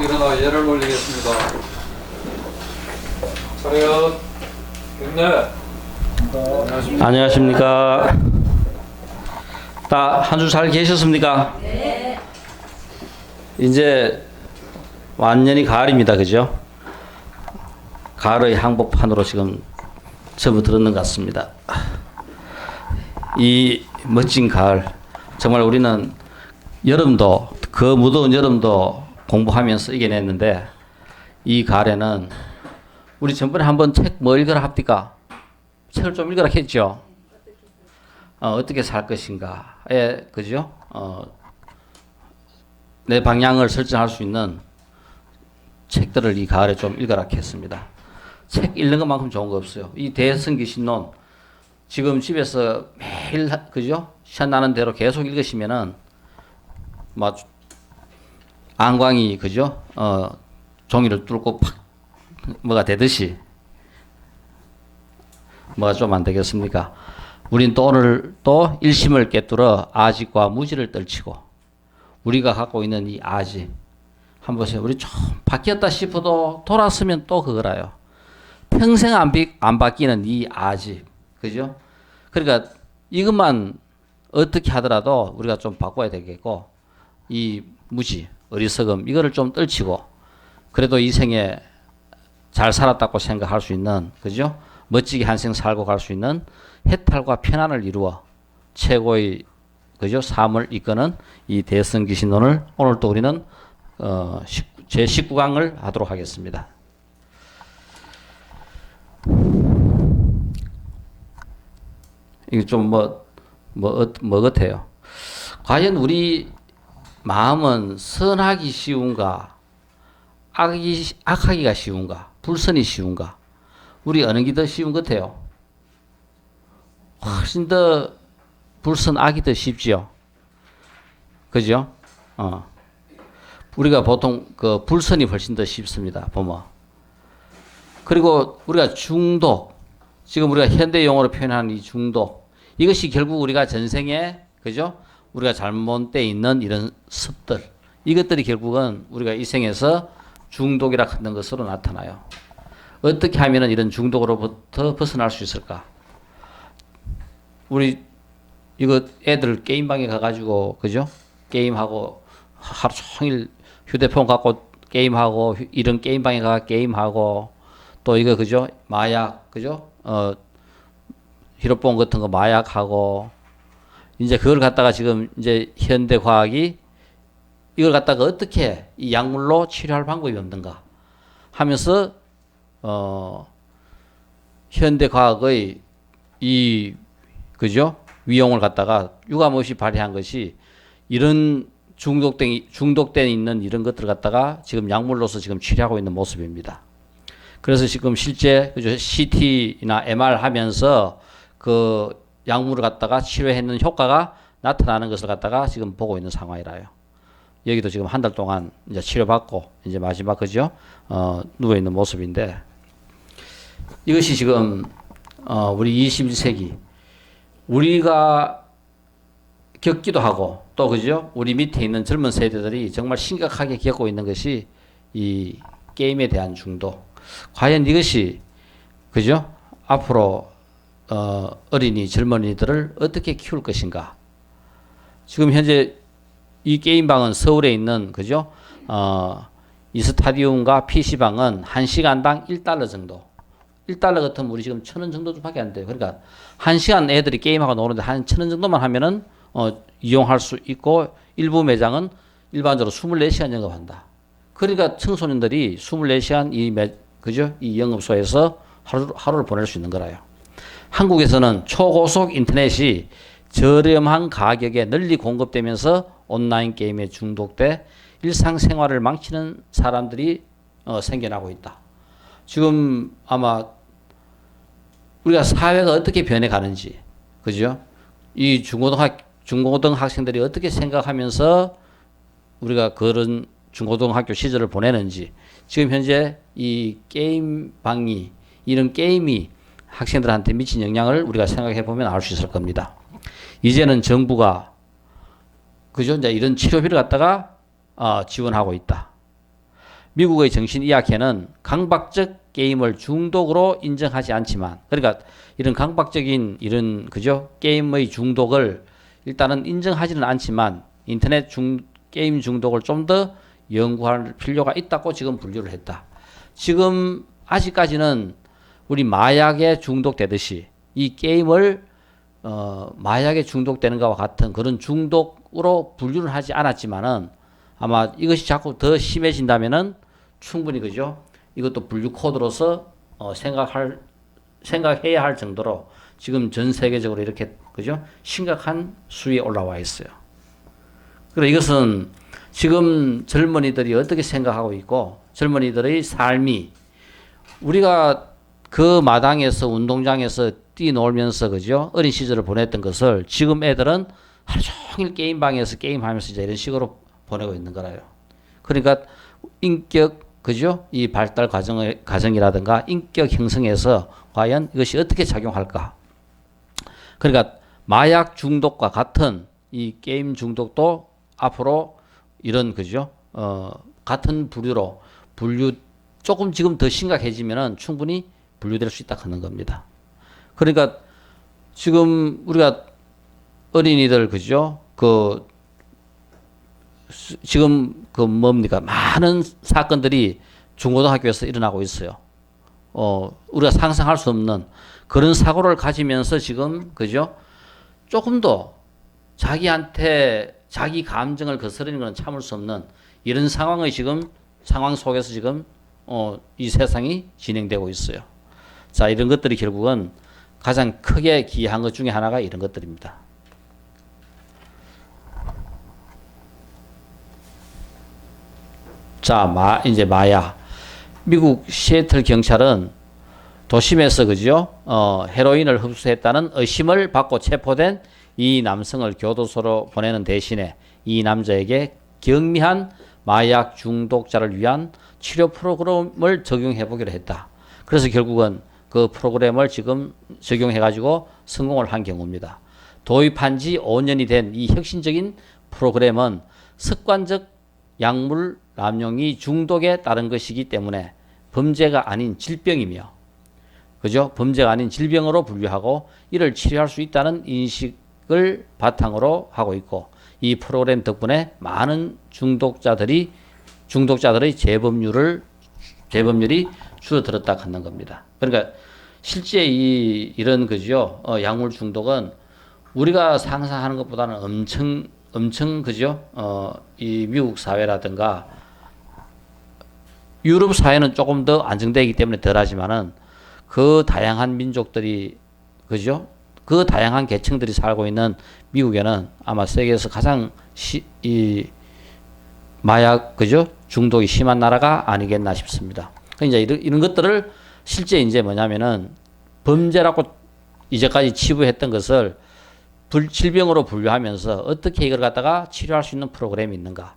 일어나 예를 올리겠습니다. 차렷. 경례. 안녕하십니까. 다 한 주 잘 계셨습니까? 네. 이제 완전히 가을입니다. 그죠? 가을의 한복판으로 지금 접어들었는 것 같습니다. 이 멋진 가을, 정말 우리는 여름도, 그 무더운 여름도 공부하면서 이겨냈는데, 이 가을에는 우리 전번에 한번 책 뭐 읽어라 합니까? 책을 좀 읽어라 했죠? 어떻게 살 것인가에, 그죠? 내 방향을 설정할 수 있는 책들을 이 가을에 좀 읽어라 했습니다. 책 읽는 것만큼 좋은 거 없어요. 이 대성기신론, 지금 집에서 매일, 그죠? 시간 나는 대로 계속 읽으시면은, 막, 안광이, 그죠? 종이를 뚫고 팍, 뭐가 되듯이, 뭐가 좀 안 되겠습니까? 우린 또 오늘 또 일심을 꿰뚫어 아직과 무지를 떨치고, 우리가 갖고 있는 이 아직, 한번 보세요. 우리 좀 바뀌었다 싶어도 돌았으면 또 그거라요. 평생 안 바뀌는 이 아직, 그죠? 그러니까 이것만 어떻게 하더라도 우리가 좀 바꿔야 되겠고, 이 무지, 어리석음, 이거를 좀 떨치고, 그래도 이 생에 잘 살았다고 생각할 수 있는, 그죠? 멋지게 한 생 살고 갈 수 있는 해탈과 편안을 이루어 최고의, 그죠? 삶을 이끄는 이 대성기신론을 오늘 또 우리는 제 19강을 하도록 하겠습니다. 이게 좀 뭐 같아요. 과연 우리 마음은 선하기 쉬운가, 악하기가 쉬운가, 불선이 쉬운가? 우리 어느 게 더 쉬운 것 같아요? 훨씬 더 불선, 악이 더 쉽지요. 그죠? 우리가 보통 그 불선이 훨씬 더 쉽습니다. 보면. 그리고 우리가 중독, 지금 우리가 현대 용어로 표현하는 이 중독, 이것이 결국 우리가 전생에, 그죠? 우리가 잘못되어 있는 이런 습들, 이것들이 결국은 우리가 이 생에서 중독이라 하는 것으로 나타나요. 어떻게 하면 이런 중독으로부터 벗어날 수 있을까? 우리 이거 애들 게임방에 가가지고, 그죠? 게임하고 하루 종일 휴대폰 갖고 게임하고, 이런 게임방에 가 게임하고, 또 이거, 그죠? 마약, 그죠? 히로뽕 같은 거 마약하고, 이제 그걸 갖다가 지금 이제 현대 과학이 이걸 갖다가 어떻게 이 약물로 치료할 방법이 없는가 하면서 현대 과학의 이, 그죠? 위용을 갖다가 유감없이 발휘한 것이 이런 중독된 있는 이런 것들을 갖다가 지금 약물로서 지금 치료하고 있는 모습입니다. 그래서 지금 실제, 그죠? CT나 MR 하면서 그 약물을 갖다가 치료했는 효과가 나타나는 것을 갖다가 지금 보고 있는 상황이라요. 여기도 지금 한 달 동안 이제 치료받고 이제 마지막, 그죠? 누워 있는 모습인데, 이것이 지금 우리 21세기 우리가 겪기도 하고, 또, 그죠? 우리 밑에 있는 젊은 세대들이 정말 심각하게 겪고 있는 것이 이 게임에 대한 중독. 과연 이것이, 그죠? 앞으로 어린이, 젊은이들을 어떻게 키울 것인가? 지금 현재 이 게임방은 서울에 있는, 그죠? 이 스타디움과 PC방은 1시간당 $1 정도. $1 같으면 우리 지금 1,000원 정도밖에 안 돼요. 그러니까 1시간 애들이 게임하고 노는데 한 1,000원 정도만 하면은 이용할 수 있고, 일부 매장은 일반적으로 24시간 영업한다. 그러니까 청소년들이 24시간 그죠? 이 영업소에서 하루를 보낼 수 있는 거라요. 한국에서는 초고속 인터넷이 저렴한 가격에 널리 공급되면서 온라인 게임에 중독돼 일상생활을 망치는 사람들이 생겨나고 있다. 지금 아마 우리가 사회가 어떻게 변해가는지, 그죠? 이 중고등학생들이 어떻게 생각하면서 우리가 그런 중고등학교 시절을 보내는지, 지금 현재 이 게임방이, 이런 게임이 학생들한테 미친 영향을 우리가 생각해 보면 알 수 있을 겁니다. 이제는 정부가, 그죠? 이제 이런 치료비를 갖다가 지원하고 있다. 미국의 정신의학회는 강박적 게임을 중독으로 인정하지 않지만, 그러니까 이런 강박적인 이런 그죠 게임의 중독을 일단은 인정하지는 않지만 인터넷 게임 중독을 좀 더 연구할 필요가 있다고 지금 분류를 했다. 지금 아직까지는 우리 마약에 중독되듯이 이 게임을 마약에 중독되는 것과 같은 그런 중독으로 분류를 하지 않았지만은 아마 이것이 자꾸 더 심해진다면은 충분히 그죠 이것도 분류 코드로서 생각해야 할 정도로 지금 전 세계적으로 이렇게 그죠 심각한 수위에 올라와 있어요. 그래 이것은 지금 젊은이들이 어떻게 생각하고 있고 젊은이들의 삶이 우리가 그 마당에서 운동장에서 뛰놀면서 그죠 어린 시절을 보냈던 것을 지금 애들은 하루 종일 게임방에서 게임하면서 이제 이런 식으로 보내고 있는 거라요. 그러니까 인격 그죠 이 발달 과정이라든가 인격 형성에서 과연 이것이 어떻게 작용할까? 그러니까 마약 중독과 같은 이 게임 중독도 앞으로 이런 그죠 같은 부류로 분류 조금 지금 더 심각해지면은 충분히 분류될 수 있다 하는 겁니다. 그러니까 지금 우리가 어린이들 그죠 지금 뭡니까 많은 사건들이 중고등학교에서 일어나고 있어요. 우리가 상상할 수 없는 그런 사고를 가지면서 지금 그죠 조금 더 자기한테 자기 감정을 거스르는 건 참을 수 없는 이런 상황의 지금 상황 속에서 지금 이 세상이 진행되고 있어요. 자, 이런 것들이 결국은 가장 크게 기여한 것 중에 하나가 이런 것들입니다. 자, 이제 마약. 미국 시애틀 경찰은 도심에서 그죠? 헤로인을 흡수했다는 의심을 받고 체포된 이 남성을 교도소로 보내는 대신에 이 남자에게 경미한 마약 중독자를 위한 치료 프로그램을 적용해 보기로 했다. 그래서 결국은 그 프로그램을 지금 적용해 가지고 성공을 한 경우입니다. 도입한 지 5년이 된 이 혁신적인 프로그램은 습관적 약물 남용이 중독에 따른 것이기 때문에 범죄가 아닌 질병이며 그죠? 범죄가 아닌 질병으로 분류하고 이를 치료할 수 있다는 인식을 바탕으로 하고 있고 이 프로그램 덕분에 많은 중독자들의 재범률이 줄어들었다 하는 겁니다. 그러니까 실제 이런 그죠? 약물 중독은 우리가 상상하는 것보다는 엄청 그죠? 이 미국 사회라든가 유럽 사회는 조금 더 안정되기 때문에 덜하지만은 그 다양한 민족들이 그죠? 그 다양한 계층들이 살고 있는 미국에는 아마 세계에서 가장 이 마약 그죠? 중독이 심한 나라가 아니겠나 싶습니다. 이제 이런 것들을 실제 이제 뭐냐면은 범죄라고 이제까지 치부했던 것을 질병으로 분류하면서 어떻게 이걸 갖다가 치료할 수 있는 프로그램이 있는가?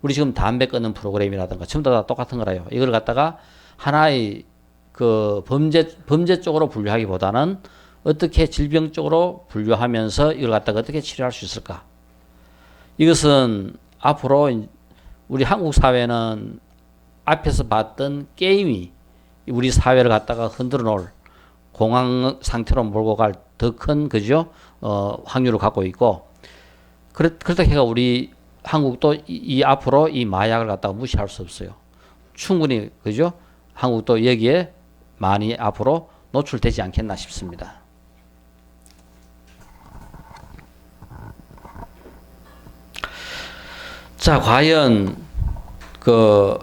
우리 지금 담배 끊는 프로그램이라든가 전부 다 똑같은 거라요. 이걸 갖다가 하나의 그 범죄 쪽으로 분류하기보다는 어떻게 질병 쪽으로 분류하면서 이걸 갖다가 어떻게 치료할 수 있을까? 이것은 앞으로 우리 한국 사회는 앞에서 봤던 게임이 우리 사회를 갖다가 흔들어 놓을 공황 상태로 몰고 갈 더 큰 그죠? 확률을 갖고 있고 그렇다 해가 우리 한국도 이 앞으로 이 마약을 갖다가 무시할 수 없어요. 충분히 그죠? 한국도 여기에 많이 앞으로 노출되지 않겠나 싶습니다. 자, 과연 그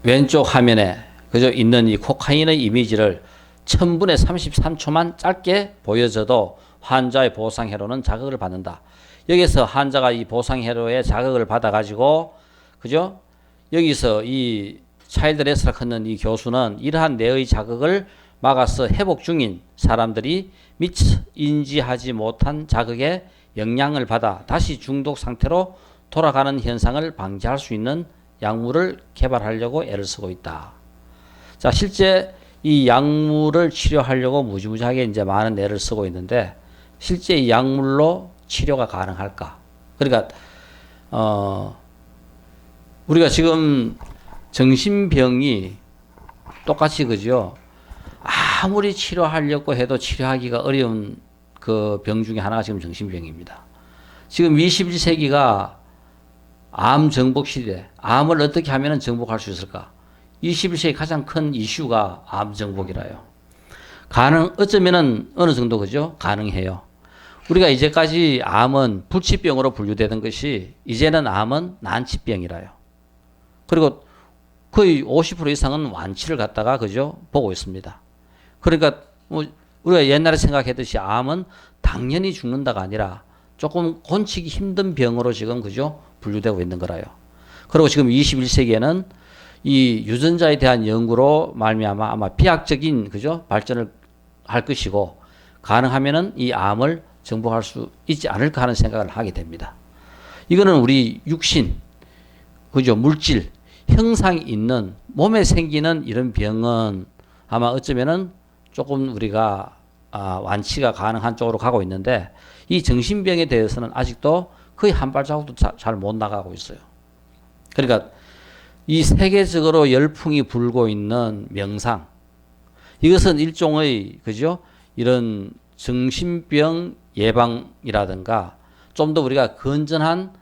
왼쪽 화면에 그죠? 있는 이 코카인의 이미지를 1000분의 33초만 짧게 보여줘도 환자의 보상회로는 자극을 받는다. 여기서 환자가 이 보상회로에 자극을 받아가지고 그죠? 여기서 이 차일드 레스라 걷는 이 교수는 이러한 뇌의 자극을 막아서 회복 중인 사람들이 미처 인지하지 못한 자극에 영향을 받아 다시 중독 상태로 돌아가는 현상을 방지할 수 있는 약물을 개발하려고 애를 쓰고 있다. 자, 실제 이 약물을 치료하려고 무지무지하게 이제 많은 애를 쓰고 있는데 실제 이 약물로 치료가 가능할까? 그러니까 우리가 지금 정신병이 똑같이 그죠. 아무리 치료하려고 해도 치료하기가 어려운 그 병 중에 하나가 지금 정신병입니다. 지금 21세기가 암 정복 시대, 암을 어떻게 하면 정복할 수 있을까? 21세기 가장 큰 이슈가 암 정복이라요. 어쩌면은 어느 정도 그죠? 가능해요. 우리가 이제까지 암은 불치병으로 분류되던 것이 이제는 암은 난치병이라요. 그리고 거의 50% 이상은 완치를 갖다가 그죠? 보고 있습니다. 그러니까 뭐 우리가 옛날에 생각했듯이 암은 당연히 죽는다가 아니라 조금 고치기 힘든 병으로 지금 그죠? 분류되고 있는 거라요. 그리고 지금 21세기에는 이 유전자에 대한 연구로 말미암아 아마 비약적인 그죠? 발전을 할 것이고 가능하면은 이 암을 정복할 수 있지 않을까 하는 생각을 하게 됩니다. 이거는 우리 육신 그죠? 물질 형상이 있는 몸에 생기는 이런 병은 아마 어쩌면은 조금 우리가 완치가 가능한 쪽으로 가고 있는데 이 정신병에 대해서는 아직도 거의 한 발자국도 잘 못 나가고 있어요. 그러니까 이 세계적으로 열풍이 불고 있는 명상 이것은 일종의 그죠? 이런 정신병 예방이라든가 좀 더 우리가 건전한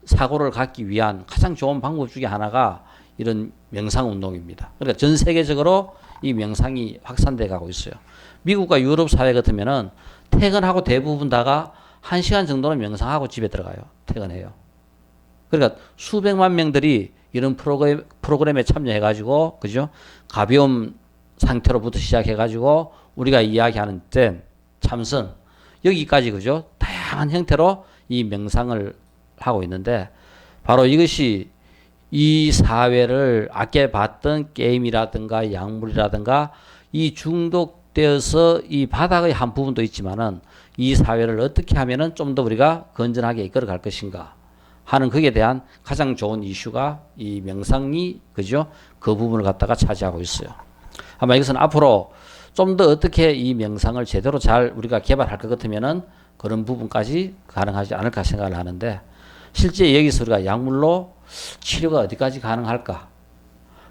사고를 갖기 위한 가장 좋은 방법 중에 하나가 이런 명상 운동입니다. 그러니까 전 세계적으로 이 명상이 확산돼 가고 있어요. 미국과 유럽 사회 같으면은 퇴근하고 대부분 다가 1시간 정도는 명상하고 집에 들어가요. 퇴근해요. 그러니까 수백만 명들이 이런 프로그램에 참여해 가지고 그죠? 가벼운 상태로부터 시작해 가지고 우리가 이야기하는 젠, 참선 여기까지 그죠? 다양한 형태로 이 명상을 하고 있는데 바로 이것이 이 사회를 아까 봤던 게임이라든가 약물이라든가 이 중독되어서 이 바닥의 한 부분도 있지만은 이 사회를 어떻게 하면은 좀 더 우리가 건전하게 이끌어 갈 것인가 하는 것에 대한 가장 좋은 이슈가 이 명상이 그죠? 그 부분을 갖다가 차지하고 있어요. 아마 이것은 앞으로 좀 더 어떻게 이 명상을 제대로 잘 우리가 개발할 것 같으면은 그런 부분까지 가능하지 않을까 생각을 하는데 실제 여기서 우리가 약물로 치료가 어디까지 가능할까?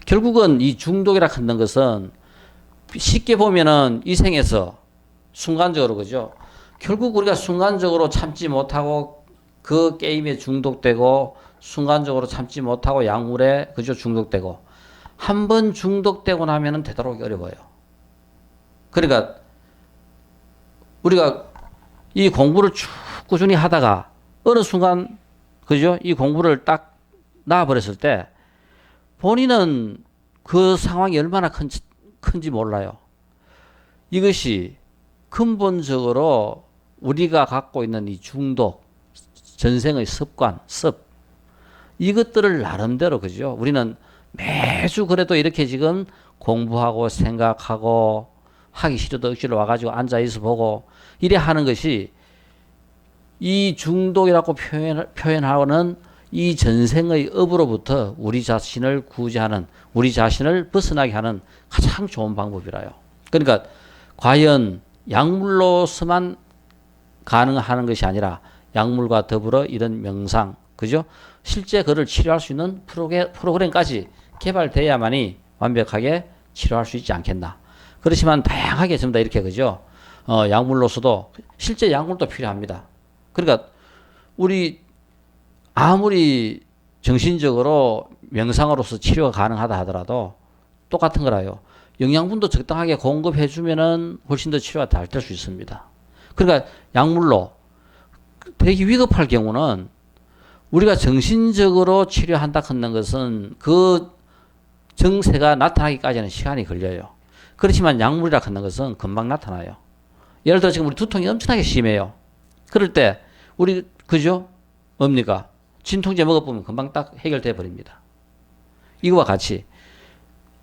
결국은 이 중독이라 하는 것은 쉽게 보면은 이 생에서 순간적으로 그죠? 결국 우리가 순간적으로 참지 못하고 그 게임에 중독되고 순간적으로 참지 못하고 약물에 그죠? 중독되고 한 번 중독되고 나면은 되도록 어려워요. 그러니까 우리가 이 공부를 쭉 꾸준히 하다가 어느 순간 그죠? 이 공부를 딱 놔버렸을 때 본인은 그 상황이 얼마나 큰지 몰라요. 이것이 근본적으로 우리가 갖고 있는 이 중독, 전생의 습관, 이것들을 나름대로 그죠? 우리는 매주 그래도 이렇게 지금 공부하고 생각하고 하기 싫어도 억지로 와가지고 앉아있어 보고 이래 하는 것이 이 중독이라고 표현하는 이 전생의 업으로부터 우리 자신을 구제하는 우리 자신을 벗어나게 하는 가장 좋은 방법이라요. 그러니까 과연 약물로서만 가능한 것이 아니라 약물과 더불어 이런 명상, 그죠? 실제 그를 치료할 수 있는 프로그램까지 개발돼야만이 완벽하게 치료할 수 있지 않겠나. 그렇지만 다양하게 전부 다 이렇게 그죠? 약물로서도 실제 약물도 필요합니다. 그러니까 우리 아무리 정신적으로 명상으로서 치료가 가능하다 하더라도 똑같은 거라요. 영양분도 적당하게 공급해 주면은 훨씬 더 치료가 잘 될 수 있습니다. 그러니까 약물로 되게 위급할 경우는 우리가 정신적으로 치료한다 하는 것은 그 증세가 나타나기까지는 시간이 걸려요. 그렇지만 약물이라 하는 것은 금방 나타나요. 예를 들어 지금 우리 두통이 엄청나게 심해요. 그럴 때 우리 그죠? 뭡니까? 진통제 먹어보면 금방 딱 해결돼 버립니다. 이거와 같이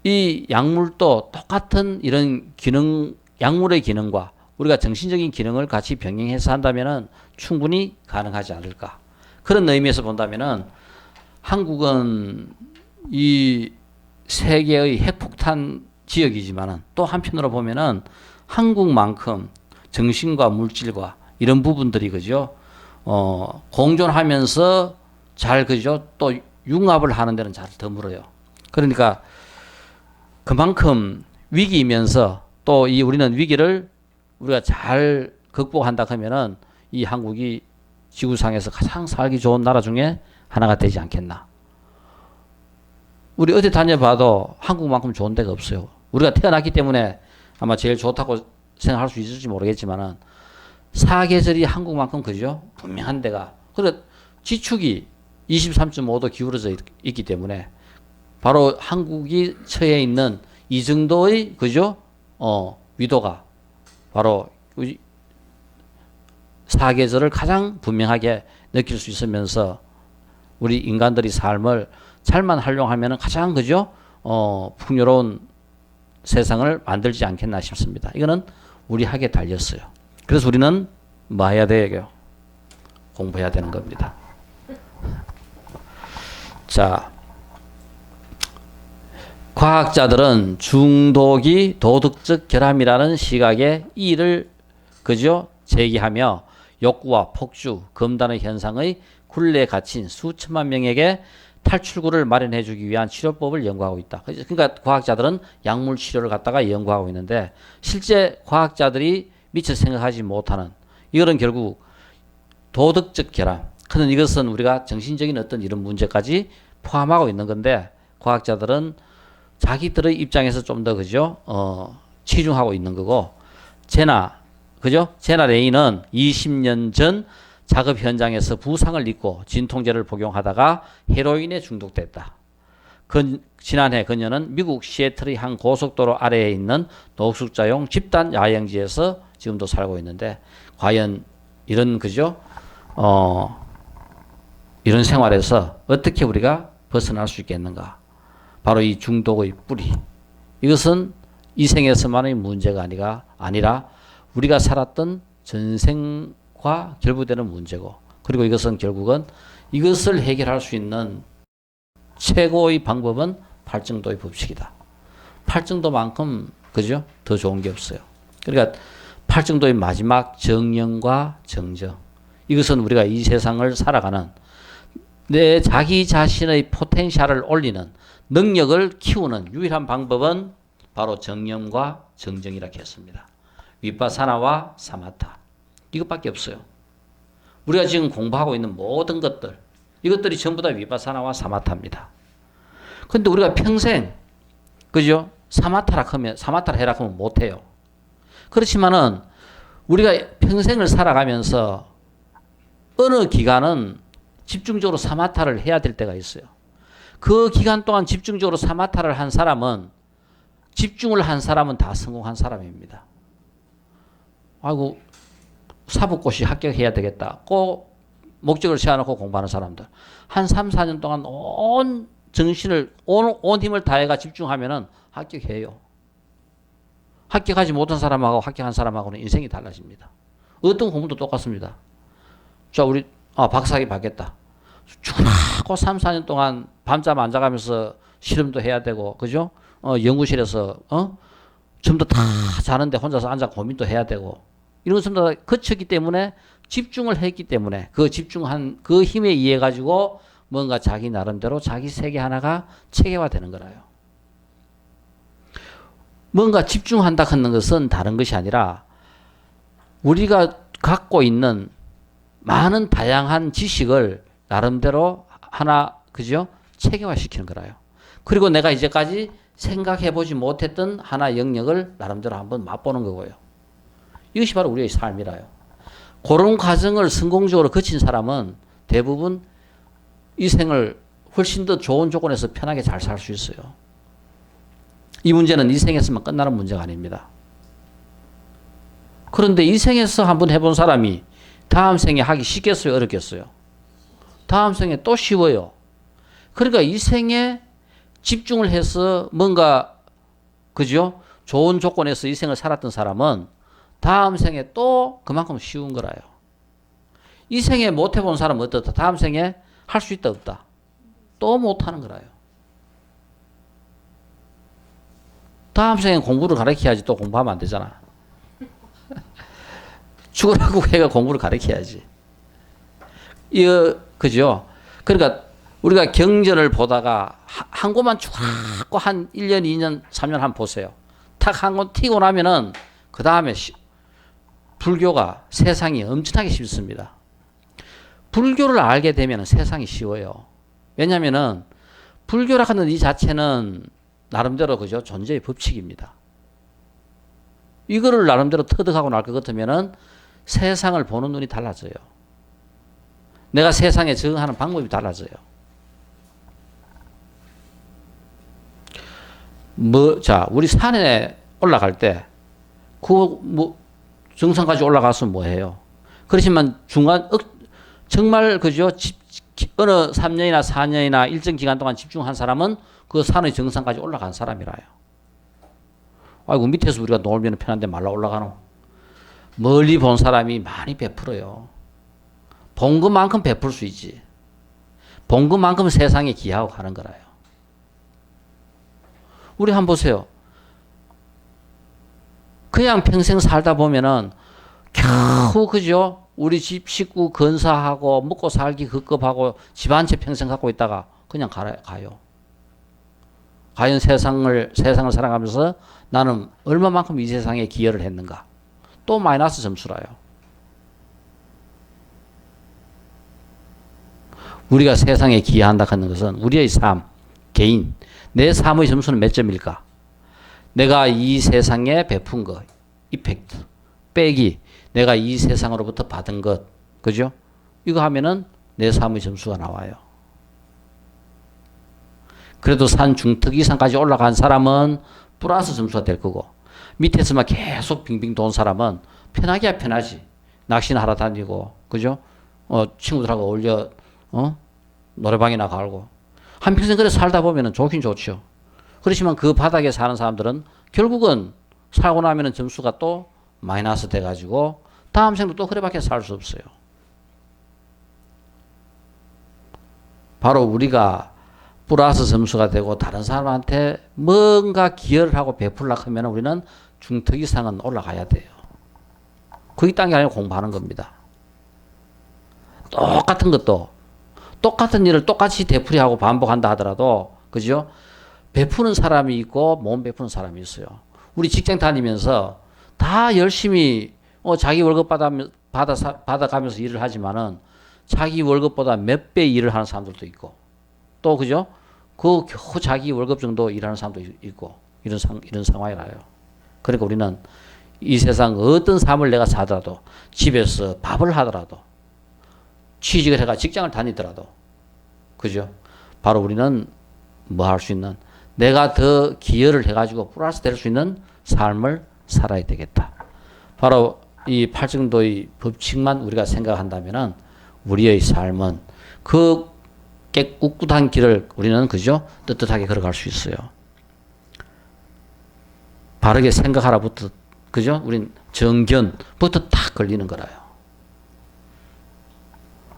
이 약물도 똑같은 이런 기능, 약물의 기능과 우리가 정신적인 기능을 같이 병행해서 한다면은 충분히 가능하지 않을까. 그런 의미에서 본다면은 한국은 이 세계의 핵폭탄 지역이지만은 또 한편으로 보면은 한국만큼 정신과 물질과 이런 부분들이 그죠? 공존하면서 잘 그죠? 또 융합을 하는 데는 잘 드물어요. 그러니까 그만큼 위기이면서 또 이 우리는 위기를 우리가 잘 극복한다 하면은 이 한국이 지구상에서 가장 살기 좋은 나라 중에 하나가 되지 않겠나. 우리 어디 다녀봐도 한국만큼 좋은 데가 없어요. 우리가 태어났기 때문에 아마 제일 좋다고 생각할 수 있을지 모르겠지만은 사계절이 한국만큼 그죠? 분명한 데가. 그래 지축이 23.5도 기울어져 있기 때문에 바로 한국이 처해 있는 이 정도의 그죠? 위도가 바로 사계절을 가장 분명하게 느낄 수 있으면서 우리 인간들이 삶을 잘만 활용하면 가장 그죠? 풍요로운 세상을 만들지 않겠나 싶습니다. 이거는 우리 학에 달렸어요. 그래서 우리는 뭐 해야 돼요? 공부해야 되는 겁니다. 자, 과학자들은 중독이 도덕적 결함이라는 시각의 이의를 그죠? 제기하며 욕구와 폭주, 검단의 현상의 굴레에 갇힌 수천만 명에게 탈출구를 마련해 주기 위한 치료법을 연구하고 있다. 그러니까 과학자들은 약물 치료를 갖다가 연구하고 있는데 실제 과학자들이 미처 생각하지 못하는 이거는 결국 도덕적 결함. 그는 이것은 우리가 정신적인 어떤 이런 문제까지 포함하고 있는 건데 과학자들은 자기들의 입장에서 좀 더 그죠? 치중하고 있는 거고 제나 그죠? 제나 레이는 20년 전 작업 현장에서 부상을 입고 진통제를 복용하다가 헤로인에 중독됐다. 지난해 그녀는 미국 시애틀의 한 고속도로 아래에 있는 노숙자용 집단 야영지에서 지금도 살고 있는데 과연 이런 그죠? 이런 생활에서 어떻게 우리가 벗어날 수 있겠는가? 바로 이 중독의 뿌리. 이것은 이 생에서만의 문제가 아니라 우리가 살았던 전생과 결부되는 문제고 그리고 이것은 결국은 이것을 해결할 수 있는 최고의 방법은 팔정도의 법칙이다. 팔정도만큼 그죠? 더 좋은 게 없어요. 그러니까 팔정도의 마지막 정령과 정정. 이것은 우리가 이 세상을 살아가는 내 자기 자신의 포텐셜을 올리는 능력을 키우는 유일한 방법은 바로 정령과 정정이라고 했습니다. 위파사나와 사마타. 이것밖에 없어요. 우리가 지금 공부하고 있는 모든 것들 이것들이 전부 다 위파사나와 사마타입니다. 근데 우리가 평생 그죠? 사마타라 해라 하면 못 해요. 그렇지만은 우리가 평생을 살아가면서 어느 기간은 집중적으로 사마타를 해야 될 때가 있어요. 그 기간 동안 집중적으로 사마타를 한 사람은 집중을 한 사람은 다 성공한 사람입니다. 아이고 사법고시 합격해야 되겠다. 꼭 목적을 세워놓고 공부하는 사람들. 한 3, 4년 동안 온 정신을 온 힘을 다해가 집중하면은 합격해요. 합격하지 못한 사람하고 합격한 사람하고는 인생이 달라집니다. 어떤 공부도 똑같습니다. 자, 우리 박사학위 받겠다. 죽으라고 3, 4년 동안 밤잠 안 자가면서 실험도 해야 되고, 그죠? 연구실에서 전부 다 자는데 혼자서 앉아 고민도 해야 되고, 이런 것은 다 거쳤기 때문에 집중을 했기 때문에 그 집중한 그 힘에 의해 가지고 뭔가 자기 나름대로 자기 세계 하나가 체계화되는 거라요. 뭔가 집중한다 하는 것은 다른 것이 아니라 우리가 갖고 있는 많은 다양한 지식을 나름대로 하나 그죠? 체계화시키는 거라요. 그리고 내가 이제까지 생각해보지 못했던 하나 영역을 나름대로 한번 맛보는 거고요. 이것이 바로 우리의 삶이라요. 그런 과정을 성공적으로 거친 사람은 대부분 이 생을 훨씬 더 좋은 조건에서 편하게 잘 살 수 있어요. 이 문제는 이 생에서만 끝나는 문제가 아닙니다. 그런데 이 생에서 한번 해본 사람이 다음 생에 하기 쉽겠어요? 어렵겠어요? 다음 생에 또 쉬워요. 그러니까 이 생에 집중을 해서 뭔가 그죠? 좋은 조건에서 이 생을 살았던 사람은 다음 생에 또 그만큼 쉬운 거라요. 이 생에 못 해본 사람은 어떻다? 다음 생에 할 수 있다 없다? 또 못하는 거라요. 다음 생에 공부를 가르쳐야지 또 공부하면 안 되잖아. 죽으라고 해가 공부를 가르쳐야지. 그죠? 그러니까 우리가 경전을 보다가 한 곳만 쭉 한 1년, 2년, 3년 한번 보세요. 탁 한 곳 튀고 나면은 그 다음에 불교가 세상이 엄청나게 쉽습니다. 불교를 알게 되면 세상이 쉬워요. 왜냐하면은 불교라 하는 이 자체는 나름대로 그죠? 존재의 법칙입니다. 이거를 나름대로 터득하고 날 것 같으면은 세상을 보는 눈이 달라져요. 내가 세상에 적응하는 방법이 달라져요. 자, 우리 산에 올라갈 때, 정상까지 올라가서 뭐 해요? 그렇지만 정말, 그죠? 어느 3년이나 4년이나 일정 기간 동안 집중한 사람은 그 산의 정상까지 올라간 사람이라요. 아이고, 밑에서 우리가 놀면 편한데 말라 올라가노. 멀리 본 사람이 많이 베풀어요. 본 것만큼 베풀 수 있지. 본 것만큼 세상에 기하고 가는 거라요. 우리 한번 보세요. 그냥 평생 살다 보면은 겨우 그죠? 우리 집 식구 건사하고 먹고 살기 급급하고 집 한 채 평생 갖고 있다가 그냥 가요. 과연 세상을 살아가면서 나는 얼마만큼 이 세상에 기여를 했는가? 또 마이너스 점수라요. 우리가 세상에 기여한다 하는 것은 우리의 삶, 개인, 내 삶의 점수는 몇 점일까? 내가 이 세상에 베푼 것, 이펙트, 빼기, 내가 이 세상으로부터 받은 것, 그죠? 이거 하면은 내 삶의 점수가 나와요. 그래도 산 중턱 이상까지 올라간 사람은 플러스 점수가 될 거고, 밑에서만 계속 빙빙 도는 사람은 편하기야 편하지. 낚시나 하러 다니고, 그죠? 친구들하고 어울려, 노래방이나 가고. 한평생 그래 살다 보면은 좋긴 좋죠. 그렇지만 그 바닥에 사는 사람들은 결국은 살고 나면은 점수가 또 마이너스 돼가지고 다음 생도 또 그래밖에 살 수 없어요. 바로 우리가 플러스 점수가 되고 다른 사람한테 뭔가 기여를 하고 베풀려고 하면 우리는 중턱 이상은 올라가야 돼요. 거기 딴 게 아니라 공부하는 겁니다. 똑같은 것도 똑같은 일을 똑같이 되풀이하고 반복한다 하더라도 그죠? 베푸는 사람이 있고 못 베푸는 사람이 있어요. 우리 직장 다니면서 다 열심히 자기 월급 받아가면서 일을 하지만은 자기 월급보다 몇 배 일을 하는 사람들도 있고 또 그죠? 그 겨우 자기 월급 정도 일하는 사람도 있고 이런 상황이라요. 그러니까 우리는 이 세상 어떤 삶을 내가 사더라도 집에서 밥을 하더라도 취직을 해가 직장을 다니더라도 그죠? 바로 우리는 뭐 할 수 있는 내가 더 기여를 해가지고 플러스 될 수 있는 삶을 살아야 되겠다. 바로 이 팔정도의 법칙만 우리가 생각한다면은 우리의 삶은 그 꿋꿋한 길을 우리는 그죠? 떳떳하게 걸어갈 수 있어요. 바르게 생각하라부터 그죠? 우린 정견부터 딱 걸리는 거라요.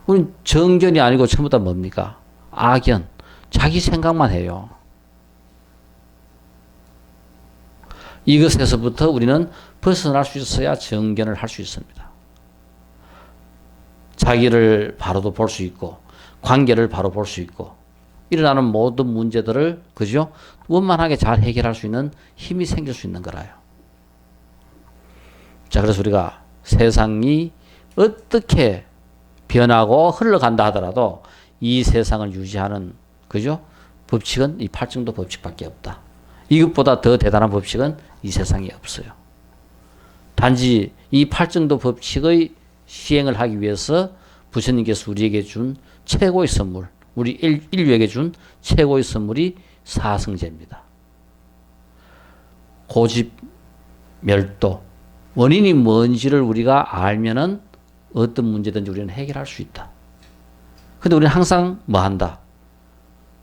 우린 정견이 아니고 전부 다 뭡니까? 악견. 자기 생각만 해요. 이것에서부터 우리는 벗어날 수 있어야 정견을 할 수 있습니다. 자기를 바로도 볼 수 있고 관계를 바로 볼 수 있고 일어나는 모든 문제들을 그죠? 원만하게 잘 해결할 수 있는 힘이 생길 수 있는 거라요. 자, 그래서 우리가 세상이 어떻게 변하고 흘러간다 하더라도 이 세상을 유지하는 그죠? 법칙은 이 팔정도 법칙밖에 없다. 이것보다 더 대단한 법칙은 이 세상에 없어요. 단지 이 팔정도 법칙의 시행을 하기 위해서 부처님께서 우리에게 준 최고의 선물, 우리 인류에게 준 최고의 선물이 사성제입니다. 고집, 멸도, 원인이 뭔지를 우리가 알면은 어떤 문제든지 우리는 해결할 수 있다. 근데 우리는 항상 뭐 한다?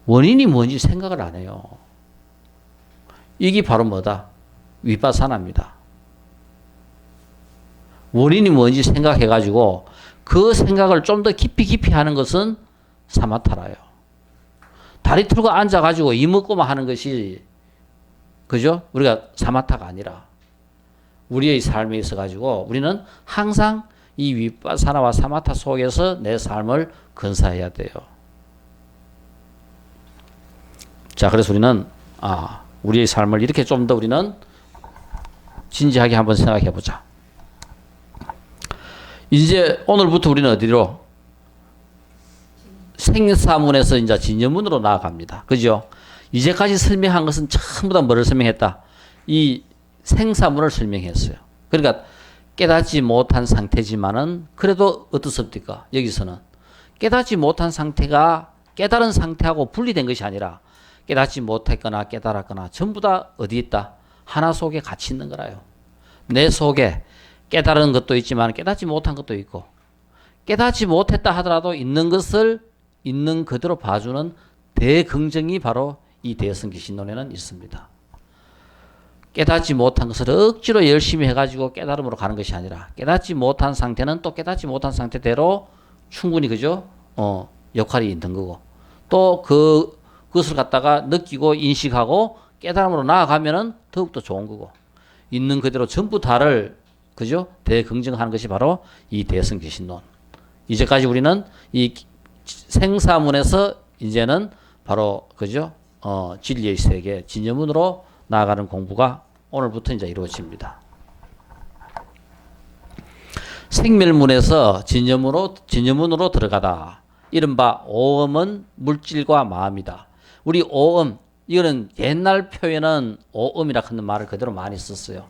원인이 뭔지 생각을 안 해요. 이게 바로 뭐다? 위파사나입니다. 원인이 뭔지 생각해가지고 그 생각을 좀 더 깊이 하는 것은 사마타라요. 다리 틀고 앉아가지고 이먹고만 하는 것이 그죠? 우리가 사마타가 아니라 우리의 삶에 있어가지고 우리는 항상 이 위파사나와 사마타 속에서 내 삶을 건사해야 돼요. 자, 그래서 우리는 우리의 삶을 이렇게 좀 더 우리는 진지하게 한번 생각해 보자. 이제 오늘부터 우리는 어디로? 생사문에서 이제 진여문으로 나아갑니다. 그죠? 이제까지 설명한 것은 전부 다 뭐를 설명했다? 이 생사문을 설명했어요. 그러니까 깨닫지 못한 상태지만은 그래도 어떻습니까? 여기서는 깨닫지 못한 상태가 깨달은 상태하고 분리된 것이 아니라 깨닫지 못했거나 깨달았거나 전부 다 어디 있다? 하나 속에 같이 있는 거라요. 내 속에 깨달은 것도 있지만 깨닫지 못한 것도 있고, 깨닫지 못했다 하더라도 있는 것을 있는 그대로 봐주는 대긍정이 바로 이 대성기신론에는 있습니다. 깨닫지 못한 것을 억지로 열심히 해가지고 깨달음으로 가는 것이 아니라 깨닫지 못한 상태는 또 깨닫지 못한 상태대로 충분히 그죠? 역할이 있는 거고, 또 그것을 갖다가 느끼고 인식하고 깨달음으로 나아가면은 더욱더 좋은 거고, 있는 그대로 전부 다를 그죠? 대긍정하는 것이 바로 이 대성기신론. 이제까지 우리는 이 생사문에서 이제는 바로 그죠? 진리의 세계 진여문으로 나아가는 공부가 오늘부터 이제 이루어집니다. 생멸문에서 진여문으로 들어가다. 이른바 오음은 물질과 마음이다. 우리 오음, 이거는 옛날 표현은 오음이라 하는 말을 그대로 많이 썼어요.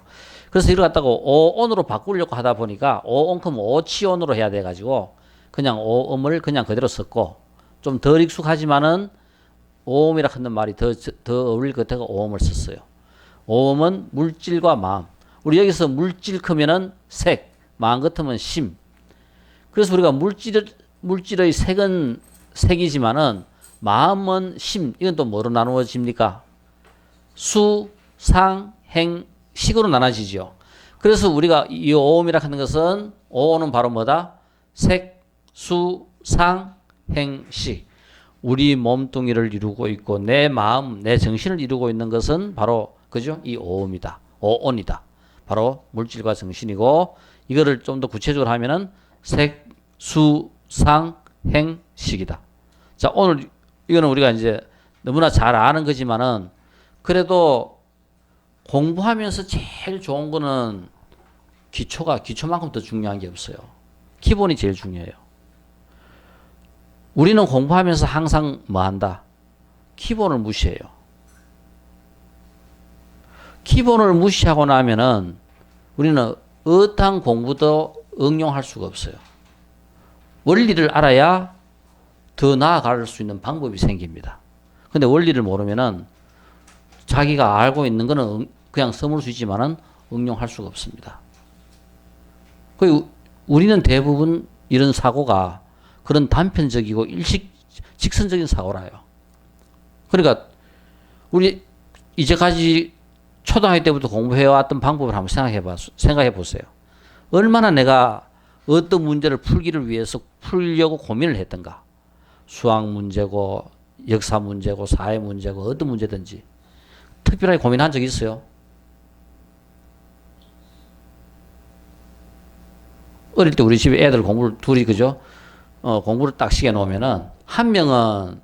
그래서 이걸 갖다가 오온으로 바꾸려고 하다 보니까 오온큼 오치온으로 해야 돼가지고 그냥 오음을 그냥 그대로 썼고, 좀 덜 익숙하지만은 오음이라 하는 말이 더 어울릴 것 같아서 오음을 썼어요. 오음은 물질과 마음. 우리 여기서 물질 크면은 색, 마음 같으면 심. 그래서 우리가 물질의 색은 색이지만은 마음은 심. 이건 또 뭐로 나누어집니까? 수, 상, 행, 식으로 나눠지죠. 그래서 우리가 이 오음이라 하는 것은 오는 바로 뭐다? 색, 수, 상, 행, 식. 우리 몸뚱이를 이루고 있고 내 마음, 내 정신을 이루고 있는 것은 바로 그죠? 이 오음이다. 오온이다. 바로 물질과 정신이고, 이거를 좀 더 구체적으로 하면은 색, 수, 상, 행, 식이다. 자, 오늘 이거는 우리가 이제 너무나 잘 아는 거지만은 그래도 공부하면서 제일 좋은 거는 기초만큼 더 중요한 게 없어요. 기본이 제일 중요해요. 우리는 공부하면서 항상 뭐 한다? 기본을 무시해요. 기본을 무시하고 나면은 우리는 어떠한 공부도 응용할 수가 없어요. 원리를 알아야 더 나아갈 수 있는 방법이 생깁니다. 근데 원리를 모르면은 자기가 알고 있는 거는 그냥 써물 수 있지만은 응용할 수가 없습니다. 우리는 대부분 이런 사고가 그런 단편적이고 직선적인 사고라요. 그러니까 우리 이제까지 초등학교 때부터 공부해왔던 방법을 한번 생각해 보세요. 얼마나 내가 어떤 문제를 풀기를 위해서 풀려고 고민을 했던가. 수학 문제고 역사 문제고 사회 문제고 어떤 문제든지 특별하게 고민한 적 있어요? 어릴 때 우리 집에 애들 공부를 둘이 그죠? 공부를 딱 시켜 놓으면은 한 명은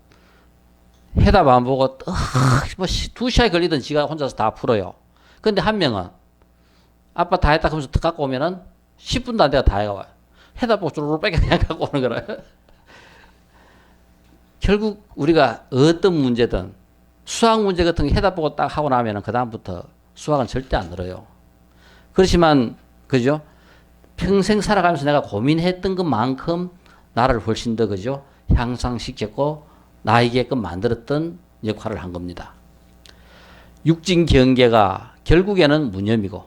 해답 안 보고 뭐 2시간이 걸리든 지가 혼자서 다 풀어요. 근데 한 명은 아빠 다 했다 하면서 탁 갖고 오면은 10분도 안 돼가 다 해가 와요. 해답 보고 쭈르르 빼게 그냥 갖고 오는 거라. 결국 우리가 어떤 문제든 수학 문제 같은 거 해답 보고 딱 하고 나면은 그다음부터 수학은 절대 안 늘어요. 그렇지만 그죠? 평생 살아가면서 내가 고민했던 것만큼 나를 훨씬 더 그죠? 향상시켰고 나이게끔 만들었던 역할을 한 겁니다. 육진 경계가 결국에는 무념이고,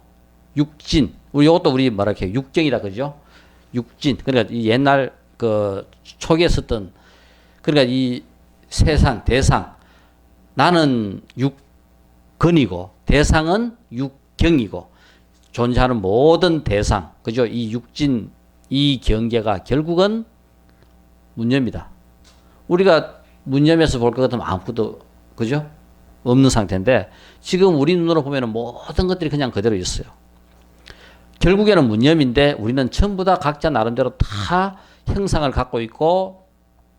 육진 이것도 우리 말하게 육정이다 그죠? 육진, 그러니까 이 옛날 그 초기에 썼던, 그러니까 이 세상 대상, 나는 육근이고 대상은 육경이고 존재하는 모든 대상, 그죠? 이 육진, 이 경계가 결국은 문념이다. 우리가 문념에서 볼 것 같으면 아무것도 그죠? 없는 상태인데 지금 우리 눈으로 보면 모든 것들이 그냥 그대로 있어요. 결국에는 문념인데 우리는 전부 다 각자 나름대로 다 형상을 갖고 있고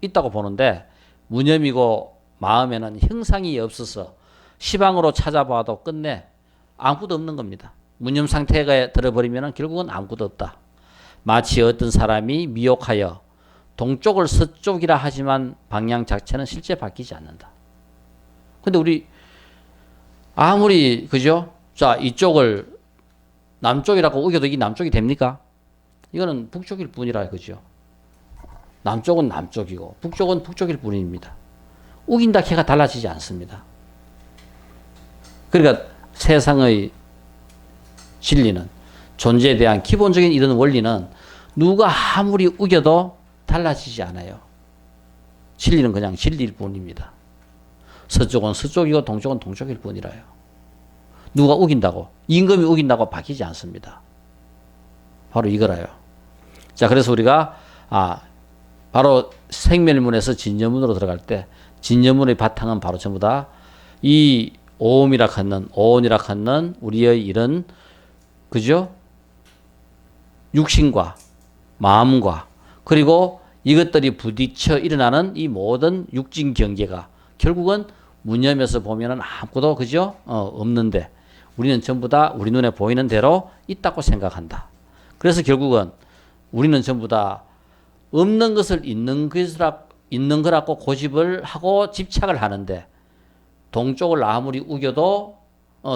있다고 보는데, 무념이고 마음에는 형상이 없어서 시방으로 찾아봐도 끝내 아무것도 없는 겁니다. 무념 상태가 들어버리면 결국은 아무것도 없다. 마치 어떤 사람이 미혹하여 동쪽을 서쪽이라 하지만 방향 자체는 실제 바뀌지 않는다. 근데 우리 아무리 그죠? 자, 이쪽을 남쪽이라고 우겨도 이게 남쪽이 됩니까? 이거는 북쪽일 뿐이라 그죠? 남쪽은 남쪽이고 북쪽은 북쪽일 뿐입니다. 우긴다 해가 달라지지 않습니다. 그러니까 세상의 진리는, 존재에 대한 기본적인 이런 원리는 누가 아무리 우겨도 달라지지 않아요. 진리는 그냥 진리일 뿐입니다. 서쪽은 서쪽이고 동쪽은 동쪽일 뿐이라요. 누가 우긴다고, 임금이 우긴다고 바뀌지 않습니다. 바로 이거라요. 자, 그래서 우리가 바로 생멸문에서 진여문으로 들어갈 때 진여문의 바탕은 바로 전부 다 이 오음이라 하는, 오온이라 하는 우리의 이런 그죠? 육신과 마음과 그리고 이것들이 부딪혀 일어나는 이 모든 육진 경계가 결국은 무념에서 보면은 아무것도 그죠? 없는데 우리는 전부 다 우리 눈에 보이는 대로 있다고 생각한다. 그래서 결국은 우리는 전부 다 없는 것을 있는 거라고 고집을 하고 집착을 하는데 동쪽을 아무리 우겨도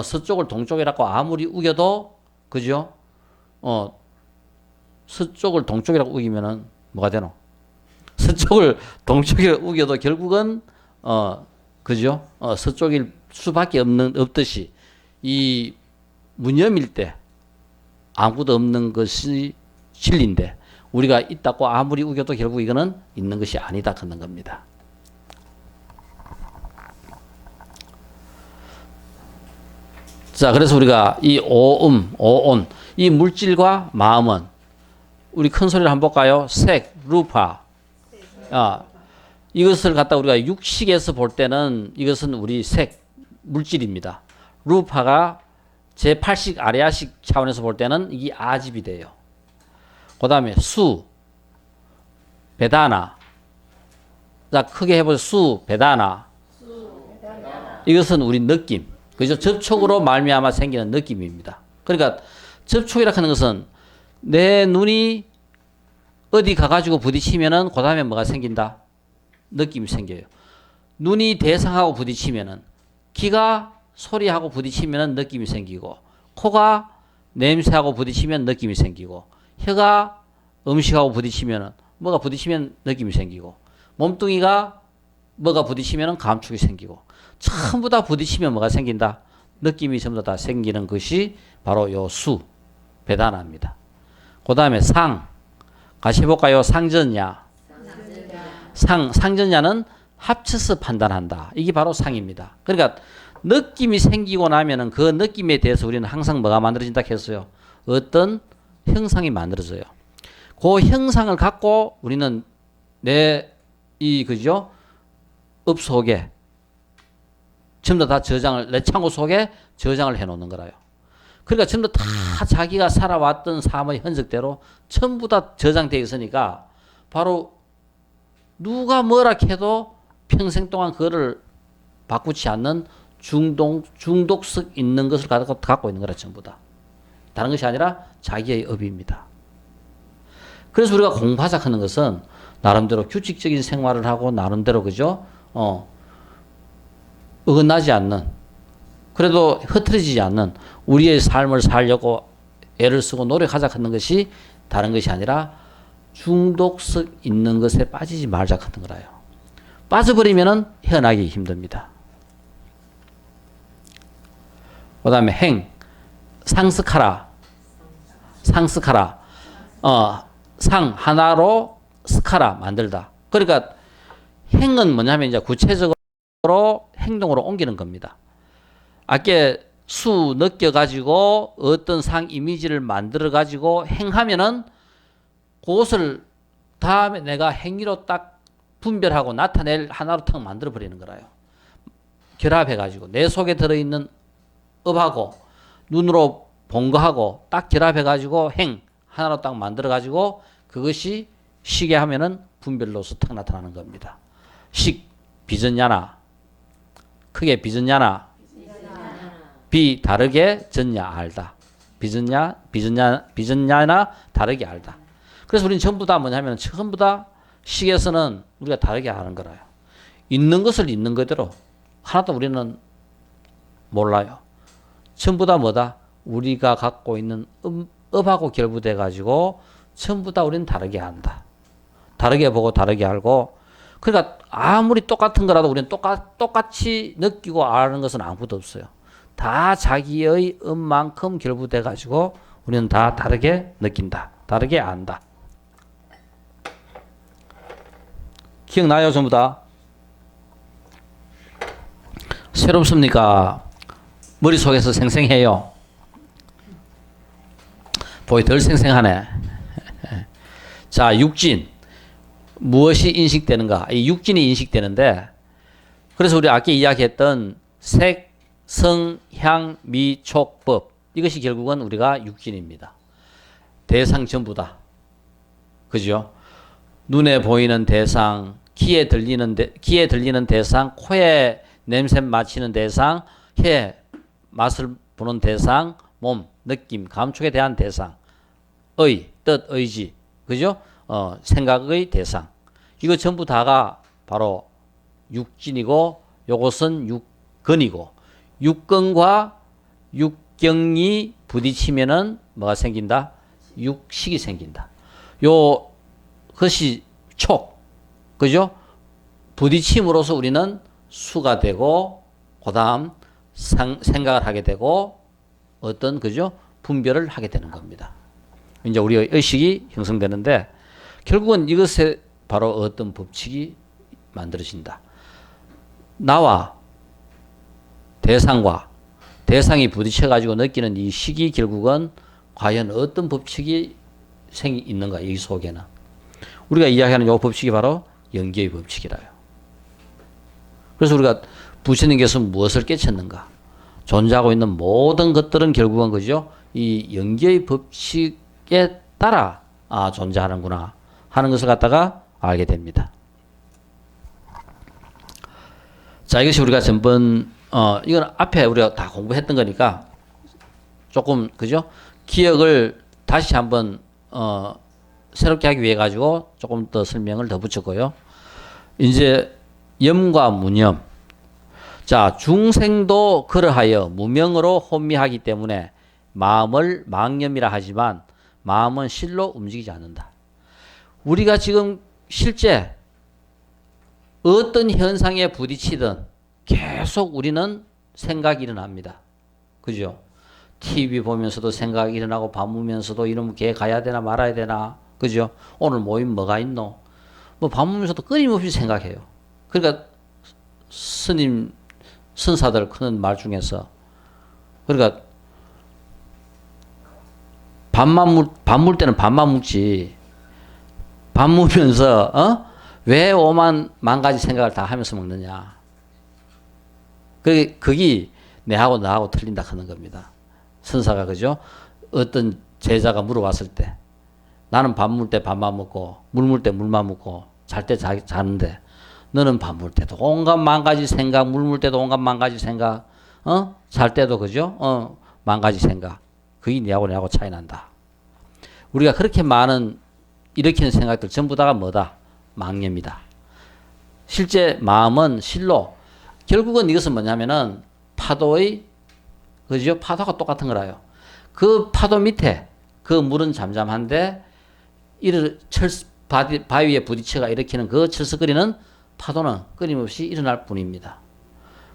서쪽을 동쪽이라고 아무리 우겨도 그죠? 서쪽을 동쪽이라고 우기면은 뭐가 되노? 서쪽을 동쪽이라고 우겨도 결국은 그죠? 서쪽일 수밖에 없듯이 이 무념일 때 아무것도 없는 것이 진리인데 우리가 있다고 아무리 우겨도 결국 이거는 있는 것이 아니다 그런 겁니다. 자, 그래서 우리가 이 오음, 오온, 이 물질과 마음은 우리 큰 소리를 한번 볼까요? 색, 루파. 이것을 갖다 우리가 육식에서 볼 때는 이것은 우리 색, 물질입니다. 루파가 제8식 아레아식 차원에서 볼 때는 이게 아집이 돼요. 그 다음에 수, 베다나. 자, 크게 해보세요. 수, 베다나. 이것은 우리 느낌. 그죠? 접촉으로 말미암아 생기는 느낌입니다. 그러니까 접촉이라 하는 것은 내 눈이 어디 가가지고 부딪히면은 그 다음에 뭐가 생긴다? 느낌이 생겨요. 눈이 대상하고 부딪히면은 귀가 소리하고 부딪히면은 느낌이 생기고 코가 냄새하고 부딪히면 느낌이 생기고 혀가 음식하고 부딪히면은 뭐가 부딪히면 느낌이 생기고 몸뚱이가 뭐가 부딪히면은 감촉이 생기고 전부 다 부딪히면 뭐가 생긴다? 느낌이 전부 다 생기는 것이 바로 요 수, 베다나입니다. 그 다음에 상, 같이 해볼까요? 상전야. 상전야는 합쳐서 판단한다. 이게 바로 상입니다. 그러니까 느낌이 생기고 나면은 그 느낌에 대해서 우리는 항상 뭐가 만들어진다 했어요? 어떤 형상이 만들어져요. 그 형상을 갖고 우리는 그죠? 업 속에 전부 다 저장을, 내 창고 속에 저장을 해 놓는 거라요. 그러니까 전부 다 자기가 살아왔던 삶의 흔적대로 전부 다 저장되어 있으니까 바로 누가 뭐라 해도 평생 동안 그거를 바꾸지 않는 중독성 있는 것을 갖고 있는 거라 전부 다. 다른 것이 아니라 자기의 업입니다. 그래서 우리가 공부하자 하는 것은 나름대로 규칙적인 생활을 하고 나름대로 그죠? 어긋나지 않는 그래도 흐트러지지 않는 우리의 삶을 살려고 애를 쓰고 노력하자 하는 것이 다른 것이 아니라 중독성 있는 것에 빠지지 말자 하는 거라요. 빠져버리면은 헤어나기 힘듭니다. 그 다음에 행, 상스카라. 상 하나로 스카라 만들다. 그러니까 행은 뭐냐면 이제 구체적으로 행동으로 옮기는 겁니다. 아까 수 느껴가지고 어떤 상 이미지를 만들어가지고 행하면은 그것을 다음에 내가 행위로 딱 분별하고 나타낼 하나로 탁 만들어버리는 거라요. 결합해가지고 내 속에 들어있는 업하고 눈으로 본 거하고 딱 결합해가지고 행 하나로 딱 만들어가지고 그것이 식에 하면은 분별로서 탁 나타나는 겁니다. 식, 비전야나 크게 빚었냐나 비 다르게 졌냐 알다. 빚었냐나 다르게 알다. 그래서 우리는 전부 다 뭐냐면 전부 다 식에서는 우리가 다르게 하는 거라요. 있는 것을 있는 그대로 하나도 우리는 몰라요. 전부 다 뭐다? 우리가 갖고 있는 업하고 결부돼 가지고 전부 다 우리는 다르게 한다. 다르게 보고 다르게 알고 그러니까 아무리 똑같은 거라도 우리는 똑같이 느끼고 아는 것은 아무도 없어요. 다 자기의 업만큼 결부돼 가지고 우리는 다 다르게 느낀다. 다르게 안다. 기억나요 전부 다? 새롭습니까? 머릿속에서 생생해요. 보기 덜 생생하네. 자, 육진. 무엇이 인식되는가? 이 육진이 인식되는데, 그래서 우리 아까 이야기했던 색, 성, 향, 미, 촉, 법. 이것이 결국은 우리가 육진입니다. 대상 전부다. 그죠? 눈에 보이는 대상, 귀에 들리는 대상, 코에 냄새 맡히는 대상, 혀 맛을 보는 대상, 몸, 느낌, 감촉에 대한 대상, 뜻, 의지, 그죠? 생각의 대상. 이거 전부 다가 바로 육진이고, 요것은 육근이고, 육근과 육경이 부딪히면은 뭐가 생긴다? 육식이 생긴다. 그것이 촉, 그죠? 부딪힘으로써 우리는 수가 되고, 그 다음 생각을 하게 되고, 그죠? 분별을 하게 되는 겁니다. 이제 우리의 의식이 형성되는데, 결국은 이것에 바로 어떤 법칙이 만들어진다. 나와 대상과 대상이 부딪혀가지고 느끼는 이 식이 결국은 과연 어떤 법칙이 있는가, 이 속에는. 우리가 이야기하는 이 법칙이 바로 연계의 법칙이라요. 그래서 우리가 부처님께서 무엇을 깨쳤는가? 존재하고 있는 모든 것들은 결국은 그죠? 이 연계의 법칙에 따라 존재하는구나 하는 것을 갖다가 알게 됩니다. 자, 이것이 우리가 전번 이건 앞에 우리가 다 공부했던 거니까 조금 그죠? 기억을 다시 한번 새롭게 하기 위해 가지고 조금 더 설명을 더 붙였고요. 이제 염과 무념. 자, 중생도 그러하여 무명으로 혼미하기 때문에 마음을 망념이라 하지만 마음은 실로 움직이지 않는다. 우리가 지금 실제 어떤 현상에 부딪히든 계속 우리는 생각이 일어납니다. 그죠? TV 보면서도 생각이 일어나고 밥 먹으면서도 이러면 걔 가야 되나 말아야 되나. 그죠? 오늘 모임 뭐가 있노? 뭐 밥 먹으면서도 끊임없이 생각해요. 그러니까 스님, 선사들 크는 말 중에서 그러니까 밥 먹을 때는 밥만 먹지. 밥 먹으면서 왜 오만 가지 생각을 다 하면서 먹느냐. 그게 내하고 나하고 틀린다 하는 겁니다. 선사가 그죠? 어떤 제자가 물어봤을 때 나는 밥 먹을 때 밥만 먹고 물 먹을 때 물만 먹고 잘 때 자는데 너는 밥 먹을 때도 온갖 만 가지 생각, 물 먹을 때도 온갖 만 가지 생각, 잘 때도 그죠? 만 가지 생각. 그게 내하고 차이 난다. 우리가 그렇게 많은 일으키는 생각들 전부 다가 뭐다? 망념이다. 실제 마음은 실로 결국은 이것은 뭐냐면은 파도의 그죠? 파도가 똑같은 거라요. 그 파도 밑에 그 물은 잠잠한데 바위에 부딪혀가 일으키는 그 철썩거리는 파도는 끊임없이 일어날 뿐입니다.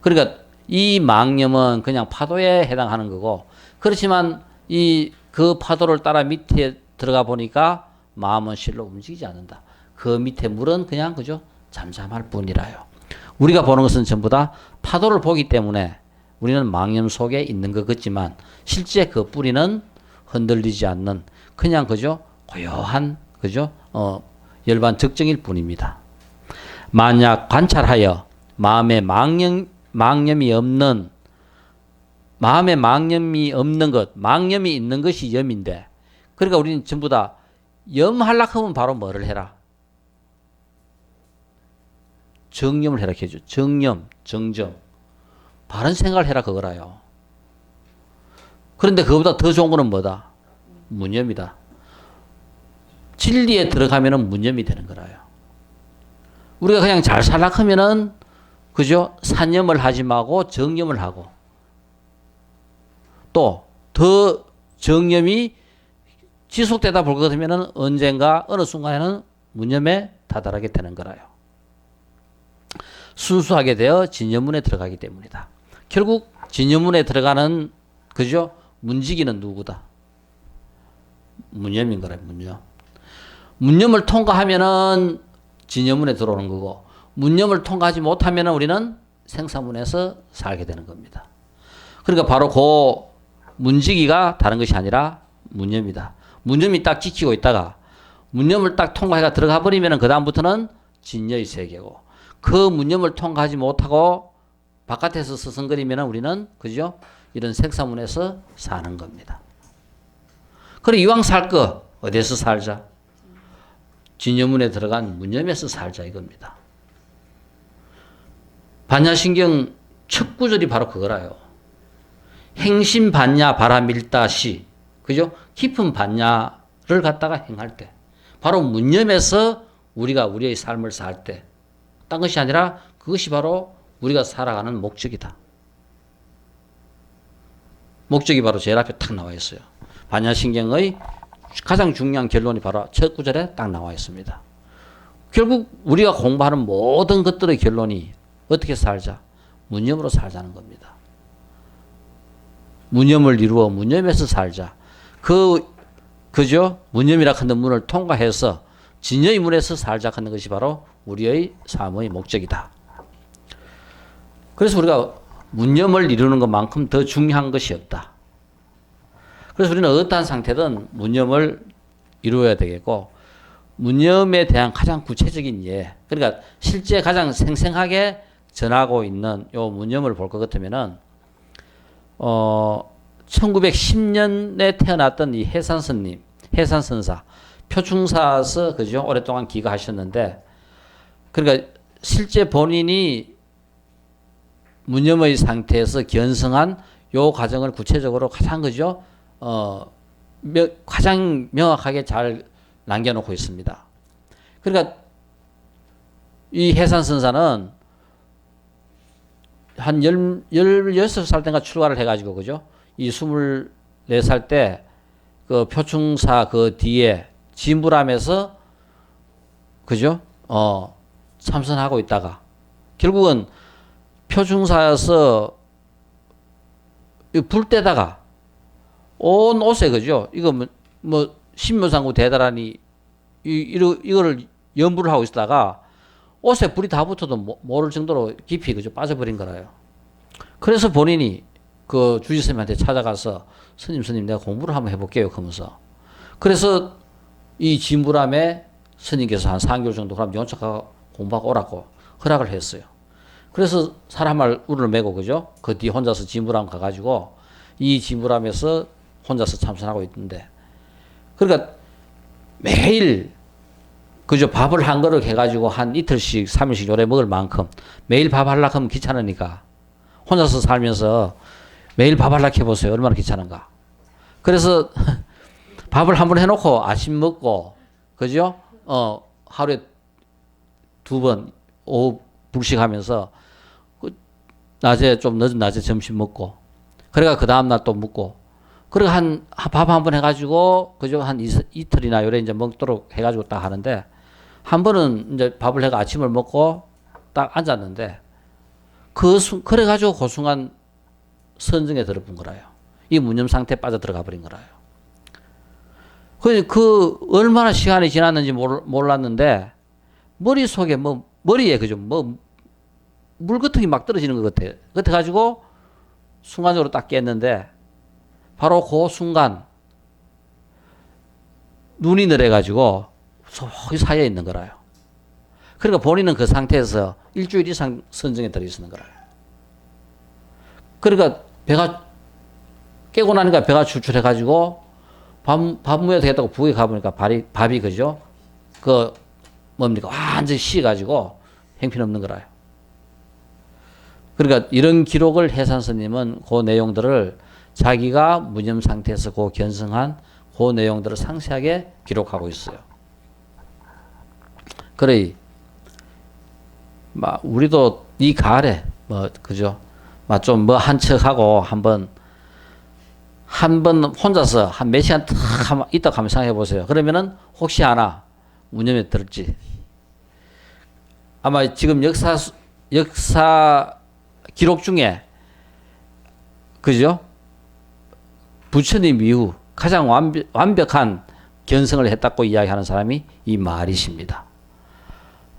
그러니까 이 망념은 그냥 파도에 해당하는 거고 그렇지만 그 파도를 따라 밑에 들어가 보니까 마음은 실로 움직이지 않는다. 그 밑에 물은 그냥 그죠? 잠잠할 뿐이라요. 우리가 보는 것은 전부 다 파도를 보기 때문에 우리는 망념 속에 있는 것 같지만 실제 그 뿌리는 흔들리지 않는 그냥 그죠? 고요한 그죠? 열반 적정일 뿐입니다. 만약 관찰하여 마음에 망념이 없는 것, 망념이 있는 것이 염인데 그러니까 우리는 전부 다 염하려고 하면 바로 뭐를 해라? 정념을 해라 해줘. 정념, 정정. 바른 생각을 해라 그거라요. 그런데 그거보다 더 좋은 거는 뭐다? 무념이다. 진리에 들어가면은 무념이 되는 거라요. 우리가 그냥 잘 살락 하면은, 그죠? 산념을 하지 말고 정념을 하고, 또 더 정념이 지속되다 볼 것 같으면은 언젠가 어느 순간에는 무념에 다다르게 되는 거라요. 순수하게 되어 진념문에 들어가기 때문이다. 결국 진념문에 들어가는, 그죠? 문지기는 누구다? 무념인 거라, 무념. 문념을 통과하면은 진념문에 들어오는 거고, 문념을 통과하지 못하면은 우리는 생사문에서 살게 되는 겁니다. 그러니까 바로 그 문지기가 다른 것이 아니라 무념이다. 무념이 딱 지키고 있다가 무념을 딱 통과해가 들어가 버리면은 그 다음부터는 진여의 세계고, 그 무념을 통과하지 못하고 바깥에서 서성거리면은 우리는, 그죠? 이런 생사문에서 사는 겁니다. 그래 이왕 살 거 어디서 살자? 진여문에 들어간 무념에서 살자 이겁니다. 반야신경 첫 구절이 바로 그거라요. 행심 반야 바라밀다시, 그죠? 깊은 반야를 갖다가 행할 때, 바로 무념에서 우리가 우리의 삶을 살 때, 딴 것이 아니라 그것이 바로 우리가 살아가는 목적이다. 목적이 바로 제일 앞에 딱 나와 있어요. 반야신경의 가장 중요한 결론이 바로 첫 구절에 딱 나와 있습니다. 결국 우리가 공부하는 모든 것들의 결론이 어떻게 살자? 무념으로 살자는 겁니다. 무념을 이루어 무념에서 살자. 그죠? 무념이라 하는 문을 통과해서 진여의 문에서 살자 하는 것이 바로 우리의 삶의 목적이다. 그래서 우리가 무념을 이루는 것만큼 더 중요한 것이 없다. 그래서 우리는 어떠한 상태든 무념을 이루어야 되겠고, 무념에 대한 가장 구체적인 예, 그러니까 실제 가장 생생하게 전하고 있는 요 무념을 볼 것 같으면은, 1910년에 태어났던 이 해산선님, 해산선사, 표충사에서, 그죠? 오랫동안 기거하셨는데, 그러니까 실제 본인이 무념의 상태에서 견성한 요 과정을 구체적으로 가장, 그죠? 가장 명확하게 잘 남겨놓고 있습니다. 그러니까 이 해산선사는 한 16살 때인가 출가를 해가지고, 그죠? 이 24살 때 그 표충사 그 뒤에 진부람에서, 그죠? 참선하고 있다가 결국은 표충사에서 불 때다가 온 옷에, 그죠? 이거 뭐 신묘상구 대단하니 이거를 연부를 하고 있다가 옷에 불이 다 붙어도 모를 정도로 깊이, 그죠? 빠져버린 거라요. 그래서 본인이 그 주지스님한테 찾아가서 스님 내가 공부를 한번 해볼게요 하면서, 그래서 이 진부람에 스님께서 한 3개월 정도 그럼 연착하고 공부하고 오라고 허락을 했어요. 그래서 사람을 우를 메고, 그죠? 그 뒤 혼자서 진부람 가가지고 이 진부람에서 혼자서 참선하고 있던데, 그러니까 매일, 그죠? 밥을 한 그릇 해가지고 한 이틀씩 3일씩 요래 먹을 만큼 매일 밥 하려고 하면 귀찮으니까 혼자서 살면서 매일 밥 하려고 해보세요. 얼마나 귀찮은가. 그래서 밥을 한번 해놓고 아침 먹고, 그죠? 하루에 2번 오후 불식하면서 낮에 좀 늦은 낮에 점심 먹고, 그래가 그 다음날 또 먹고, 그리고 밥 한 번 해가지고, 그죠? 한 이틀이나 요래 이제 먹도록 해가지고 딱 하는데, 한 번은 이제 밥을 해가 아침을 먹고 딱 앉았는데, 그래가지고 그 순간 선정에 들어본 거라요. 이 무념 상태에 빠져 들어가 버린 거라요. 그 얼마나 시간이 지났는지 몰랐는데, 머릿속에 머리에, 그죠? 물거통이 막 떨어지는 것 같아. 그래가지고 순간적으로 딱 깼는데, 바로 그 순간 눈이 늘어가지고 소위 사이에 있는 거라요. 그러니까 본인은 그 상태에서 일주일 이상 선정에 들어 있는 거라요. 그러니까 깨고 나니까 배가 출출해가지고 밥 먹어야 되겠다고 부엌에 가보니까 밥이, 그죠? 뭡니까? 완전히 식어가지고 형편없는 거라요. 그러니까 이런 기록을 해산 스님은 그 내용들을 자기가 무념 상태에서 그 견성한 그 내용들을 상세하게 기록하고 있어요. 그래, 우리도 이 가을에 그죠? 좀 한 척하고 한번 혼자서 한 몇 시간 탁 있다 가면 생각해 보세요. 그러면은 혹시 하나 무념에 들을지. 아마 지금 역사 기록 중에 그죠? 부처님 이후 가장 완벽한 견성을 했다고 이야기하는 사람이 이 마리시입니다.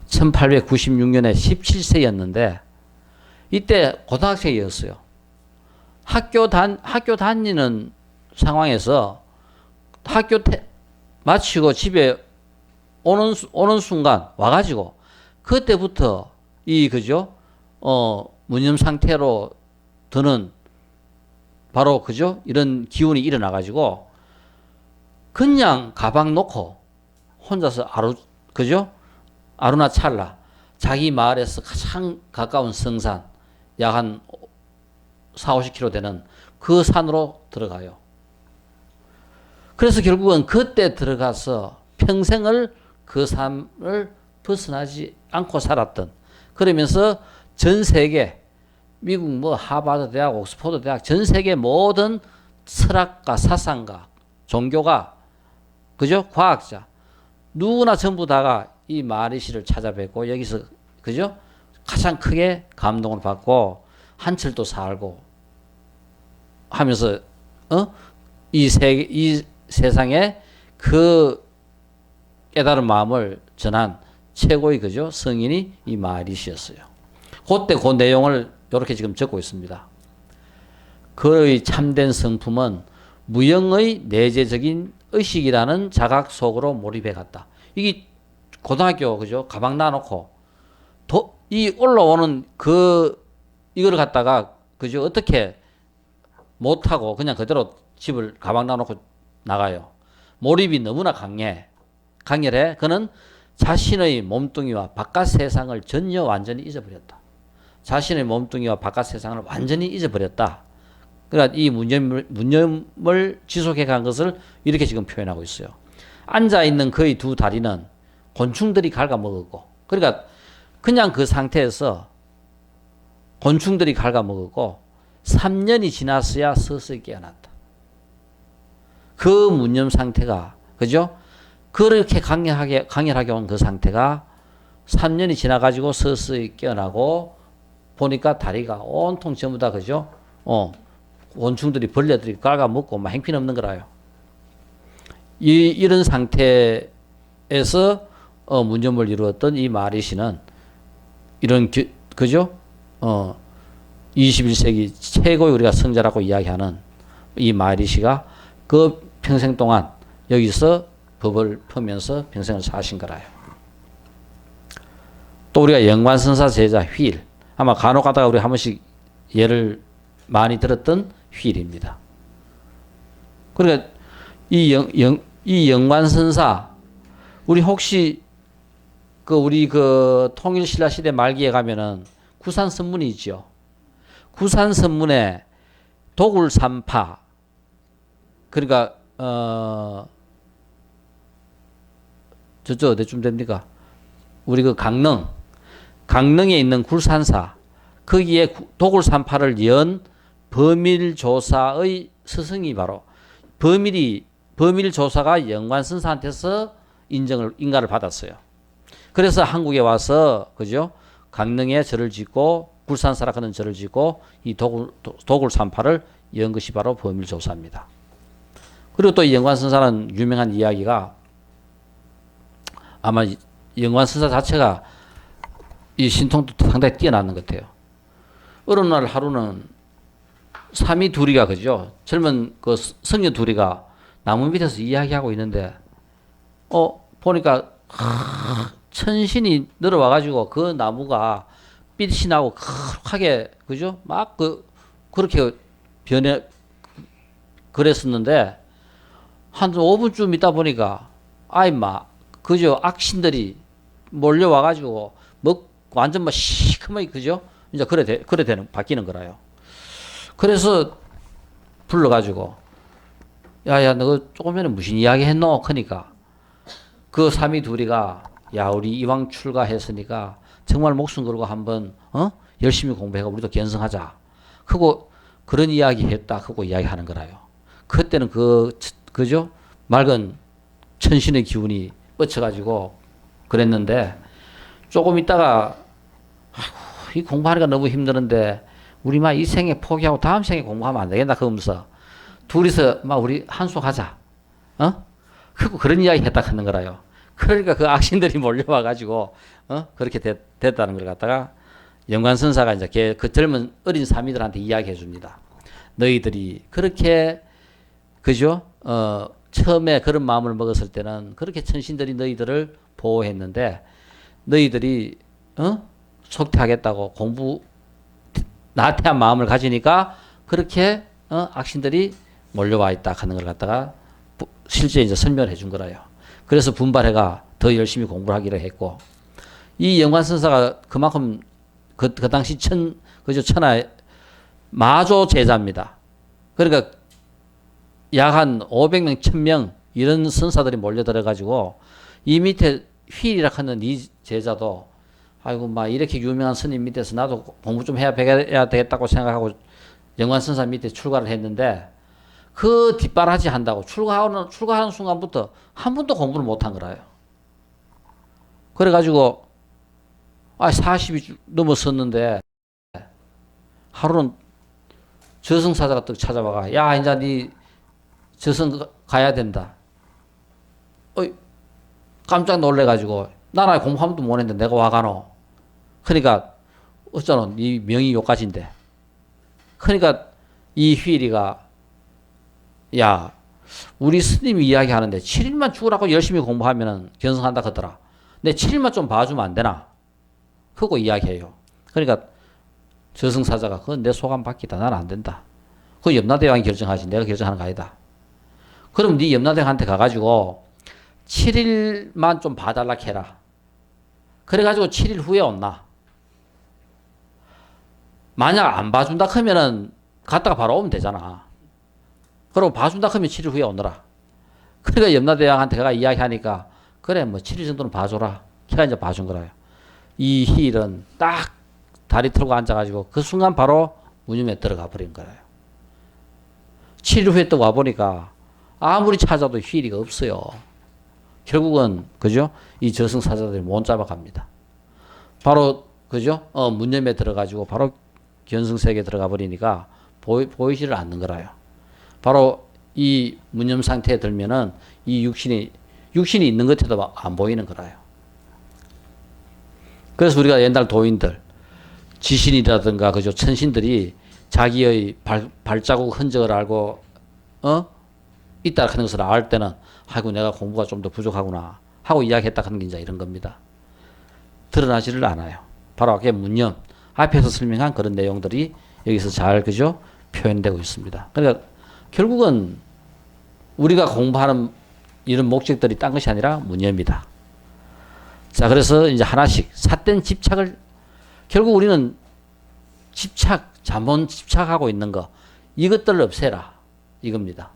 1896년에 17세였는데 이때 고등학생이었어요. 학교 다니는 상황에서 마치고 집에 오는 순간 와가지고 그때부터 그죠? 무념 상태로 드는 바로 그죠? 이런 기운이 일어나가지고 그냥 가방 놓고 혼자서 그죠? 아루나 찰나 자기 마을에서 가장 가까운 성산 약 한 4, 50km 되는 그 산으로 들어가요. 그래서 결국은 그때 들어가서 평생을 그 삶을 벗어나지 않고 살았던 그러면서 전 세계 미국 하버드 대학, 옥스퍼드 대학 전 세계 모든 철학가, 사상가, 종교가 그죠? 과학자 누구나 전부 다가 이 마리시를 찾아뵙고 여기서 그죠? 가장 크게 감동을 받고 한철도 살고 하면서 이 세상에 그 깨달은 마음을 전한 최고의 그죠? 성인이 이 마리시였어요. 그때 그 내용을 이렇게 지금 적고 있습니다. 그의 참된 성품은 무형의 내재적인 의식이라는 자각 속으로 몰입해 갔다. 이게 고등학교 그죠? 가방 놔놓고 이 올라오는 이거를 갖다가 그죠? 어떻게 못하고 그냥 그대로 집을 가방 놔놓고 나가요. 몰입이 너무나 강렬해. 그는 자신의 몸뚱이와 바깥 세상을 전혀 완전히 잊어버렸다. 자신의 몸뚱이와 바깥 세상을 완전히 잊어버렸다. 그러니까 이 무념을 지속해 간 것을 이렇게 지금 표현하고 있어요. 앉아있는 그의 두 다리는 곤충들이 갉아먹었고, 그러니까 그냥 그 상태에서 곤충들이 갉아먹었고 3년이 지났어야 서서히 깨어났다. 그 무념 상태가 그죠? 그렇게 강렬하게 온 그 상태가 3년이 지나가지고 서서히 깨어나고 보니까 다리가 온통 전부 다 그죠? 곤충들이 벌레들이 갉아먹고 막 행편없는 거라요. 이런 상태에서 무념을 이루었던 이 마리시는 이런 그죠? 21세기 최고의 우리가 성자라고 이야기하는 이 마리시가 그 평생 동안 여기서 법을 펴면서 평생을 사신 거라요. 또 우리가 영관선사 제자 휠 아마 간혹 가다가 우리 한 번씩 예를 많이 들었던 휠입니다. 그러니까 이 영관선사 우리 혹시 우리 통일신라 시대 말기에 가면은 구산선문이 있죠. 구산선문에 도굴삼파 그러니까 저쪽 어디쯤 됩니까? 우리 강릉에 있는 굴산사 거기에 도굴삼파를 연 범일조사의 스승이 바로 범일조사가 영관선사한테서 인가를 받았어요. 그래서 한국에 와서 그죠? 강릉에 절을 짓고 굴산사라 하는 절을 짓고 이 도굴삼파를 연 것이 바로 범일조사입니다. 그리고 또 영관선사는 유명한 이야기가 아마 영관선사 자체가 이 신통도 상당히 뛰어나는 것 같아요. 어느 날 하루는 삼이 둘이가 그죠? 젊은 그 성녀 둘이가 나무 밑에서 이야기하고 있는데 보니까 천신이 늘어와가지고 그 나무가 빛이 나고 크게 그죠? 막 그렇게 그랬었는데 한 5분쯤 있다 보니까 그죠? 악신들이 몰려와가지고 완전 시커멓게 그죠? 이제 그래 되는 바뀌는 거라요. 그래서 불러가지고 야야 너 조금 전에 무슨 이야기 했노? 그러니까 그 삼이 둘이가 야 우리 이왕 출가했으니까 정말 목숨 걸고 한번 열심히 공부해가 우리도 견성하자. 그거 그런 이야기 했다. 그거 이야기하는 거라요. 그때는 그죠? 맑은 천신의 기운이 뻗쳐가지고 그랬는데 조금 있다가 이 공부하니까 너무 힘드는데 우리 막 이 생에 포기하고 다음 생에 공부하면 안 되겠나 그러면서 둘이서 막 우리 한수하자. 그리고 그런 이야기 했다 하는 거라요. 그러니까 그 악신들이 몰려와가지고 그렇게 됐다는 걸 갖다가 영관선사가 이제 그 젊은 어린 사미들한테 이야기해 줍니다. 너희들이 그렇게 그죠? 처음에 그런 마음을 먹었을 때는 그렇게 천신들이 너희들을 보호했는데 너희들이 속퇴하겠다고 공부 나태한 마음을 가지니까 그렇게 악신들이 몰려와 있다 하는 걸 갖다가 실제 이제 설명을 해준 거라요. 그래서 분발해가 더 열심히 공부를 하기로 했고 이 영관선사가 그만큼 그 당시 천하의 마조 제자입니다. 그러니까 약 한 500명, 1000명 이런 선사들이 몰려들어 가지고 이 밑에 휠이라 하는 이 제자도 아이고 막 이렇게 유명한 스님 밑에서 나도 공부 좀 해야 되겠다고 생각하고 영관선사 밑에 출가를 했는데 그 뒷바라지 한다고 출가하는 순간부터 한 번도 공부를 못한 거라요. 그래가지고 40이 넘었었는데 하루는 저승사자가 또 찾아와가 야 이제 네 저승 가야 된다. 깜짝 놀래가지고 나는 공부 한 번도 못 했는데 내가 와가노. 그러니까 어쩌노 네 명이 요까지인데. 그러니까 이 휘리가 야 우리 스님이 이야기하는데 7일만 죽으라고 열심히 공부하면 견성한다 그러더라. 내 7일만 좀 봐주면 안 되나? 그거 이야기해요. 그러니까 저승사자가 그건 내 소감 받기다. 나는 안 된다. 그거 염라대왕이 결정하지 내가 결정하는 거 아니다. 그럼 네 염라대왕한테 가가지고 7일만 좀 봐달라 해라. 그래가지고 7일 후에 온나. 만약 안 봐준다 하면은 갔다가 바로 오면 되잖아. 그리고 봐준다 하면 7일 후에 오너라. 그러니까 염라대왕한테 가 이야기하니까 그래 뭐 7일 정도는 봐줘라. 걔가 이제 봐준 거라요. 이 힐은 딱 다리 틀고 앉아가지고 그 순간 바로 무념에 들어가 버린 거예요. 7일 후에 또 와보니까 아무리 찾아도 힐이가 없어요. 결국은 그죠? 이 저승사자들이 못 잡아갑니다. 바로 그죠? 무념에 들어가지고 바로 견승세계에 들어가 버리니까 보이지를 않는 거라요. 바로 이 무념 상태에 들면은 이 육신이 있는 것 같아도 안 보이는 거라요. 그래서 우리가 옛날 도인들, 지신이라든가 그죠? 천신들이 자기의 발자국 흔적을 알고 있다 하는 것을 알 때는 아이고 내가 공부가 좀 더 부족하구나 하고 이야기했다 하는 게 이제 이런 겁니다. 드러나지를 않아요. 바로 아까 문념 앞에서 설명한 그런 내용들이 여기서 잘 그죠? 표현되고 있습니다. 그러니까 결국은 우리가 공부하는 이런 목적들이 딴 것이 아니라 문념이다. 자, 그래서 이제 하나씩 삿된 집착을 결국 우리는 잠원 집착하고 있는 거 이것들을 없애라 이겁니다.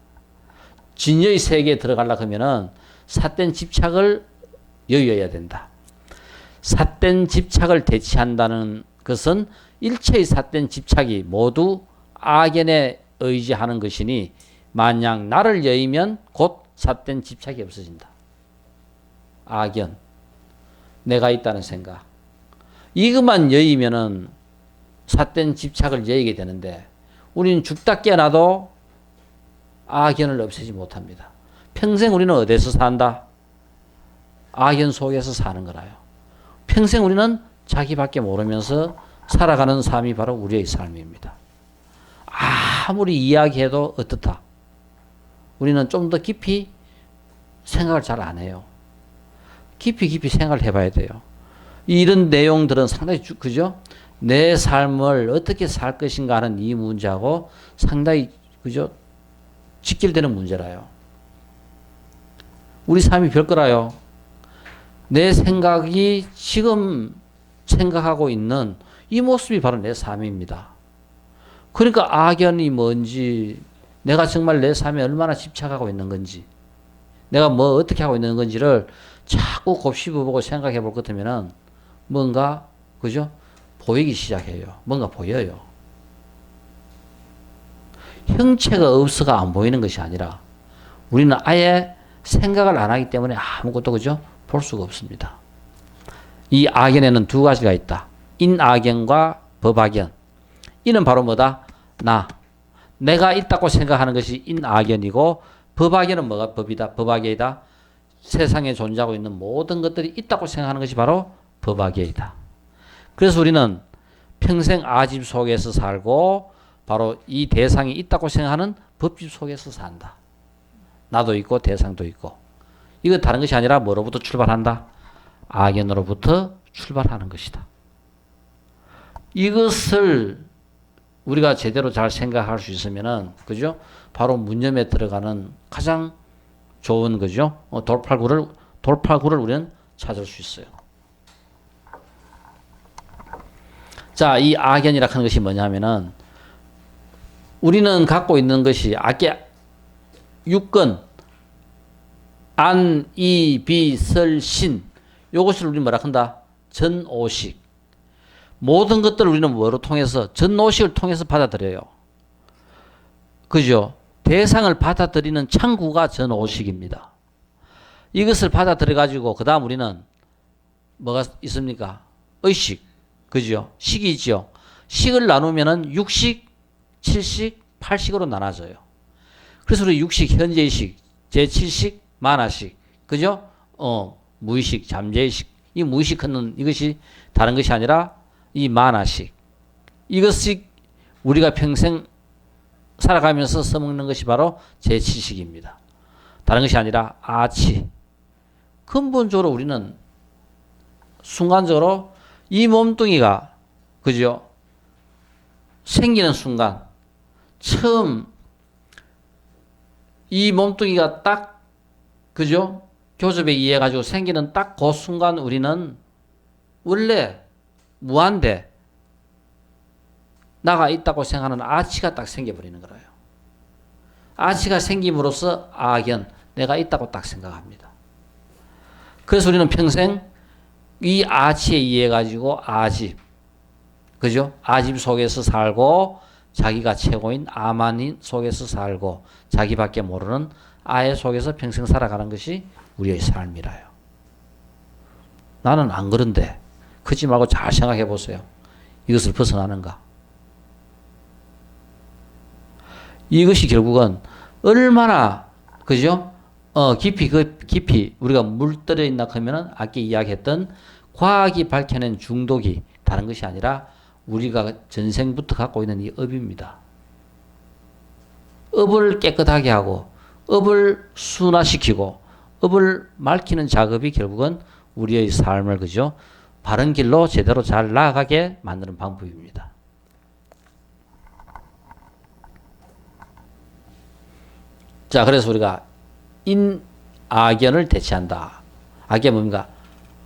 진여의 세계에 들어가려고 하면은 삿된 집착을 여의어야 된다. 삿된 집착을 대치한다는 것은 일체의 삿된 집착이 모두 악연에 의지하는 것이니 만약 나를 여의면 곧 삿된 집착이 없어진다. 악연, 내가 있다는 생각. 이것만 여의면은 삿된 집착을 여의게 되는데 우리는 죽다 깨어나도 악연을 없애지 못합니다. 평생 우리는 어디서 산다? 악연 속에서 사는 거라요. 평생 우리는 자기밖에 모르면서 살아가는 삶이 바로 우리의 삶입니다. 아무리 이야기해도 어떻다? 우리는 좀 더 깊이 생각을 잘 안 해요. 깊이 생각을 해봐야 돼요. 이런 내용들은 상당히 그죠? 내 삶을 어떻게 살 것인가 하는 이 문제하고 상당히 그죠? 직결되는 문제라요. 우리 삶이 별거라요. 내 생각이 지금 생각하고 있는 이 모습이 바로 내 삶입니다. 그러니까 악연이 뭔지, 내가 정말 내 삶에 얼마나 집착하고 있는 건지, 내가 뭐 어떻게 하고 있는 건지를 자꾸 곱씹어보고 생각해 볼 것 같으면은 뭔가, 그죠? 보이기 시작해요. 뭔가 보여요. 형체가 없어가 안 보이는 것이 아니라 우리는 아예 생각을 안 하기 때문에 아무것도, 그죠? 볼 수가 없습니다. 이 악연에는 두 가지가 있다. 인악연과 법악연. 이는 바로 뭐다? 내가 있다고 생각하는 것이 인악연이고, 법악연은 뭐가 법이다? 법악연이다. 세상에 존재하고 있는 모든 것들이 있다고 생각하는 것이 바로 법악연이다. 그래서 우리는 평생 아집 속에서 살고 바로 이 대상이 있다고 생각하는 법집 속에서 산다. 나도 있고 대상도 있고. 이거 다른 것이 아니라 뭐로부터 출발한다? 악연으로부터 출발하는 것이다. 이것을 우리가 제대로 잘 생각할 수 있으면은, 그죠? 바로 문념에 들어가는 가장 좋은, 그죠? 돌파구를 우리는 찾을 수 있어요. 자, 이 악연이라 하는 것이 뭐냐면은, 우리는 갖고 있는 것이 악의 육건, 안, 이, 비, 설, 신. 요것을 우리는 뭐라 한다? 전오식. 모든 것들을 우리는 뭐로 통해서? 전오식을 통해서 받아들여요. 그죠? 대상을 받아들이는 창구가 전오식입니다. 이것을 받아들여가지고, 그 다음 우리는 뭐가 있습니까? 의식. 그죠? 식이 있죠? 식을 나누면은 6식, 7식, 8식으로 나눠져요. 그래서 우리 6식, 현재의식, 제7식, 만화식. 그죠? 무의식, 잠재의식. 이 무의식은 이것이 다른 것이 아니라 이 만화식. 이것이 우리가 평생 살아가면서 써먹는 것이 바로 제7식입니다. 다른 것이 아니라 아치. 근본적으로 우리는 순간적으로 이 몸뚱이가, 그죠? 생기는 순간, 처음 이 몸뚱이가 딱, 그죠? 교접에 의해가지고 생기는 딱 그 순간 우리는 원래 무한대 나가 있다고 생각하는 아치가 딱 생겨버리는 거예요. 아치가 생김으로써 악연, 내가 있다고 딱 생각합니다. 그래서 우리는 평생 이 아치에 의해 가지고 아집, 그죠? 아집 속에서 살고, 자기가 최고인 아만인 속에서 살고, 자기밖에 모르는 아의 속에서 평생 살아가는 것이 우리의 삶이라요. 나는 안 그런데, 그러지 말고 잘 생각해 보세요. 이것을 벗어나는가? 이것이 결국은 얼마나, 그죠? 깊이 우리가 물들여 있나 하면은 아까 이야기했던 과학이 밝혀낸 중독이 다른 것이 아니라 우리가 전생부터 갖고 있는 이 업입니다. 업을 깨끗하게 하고, 업을 순화시키고, 업을 맑히는 작업이 결국은 우리의 삶을, 그죠? 바른 길로 제대로 잘 나아가게 만드는 방법입니다. 자, 그래서 우리가 악연을 대체한다. 악이 뭡니까?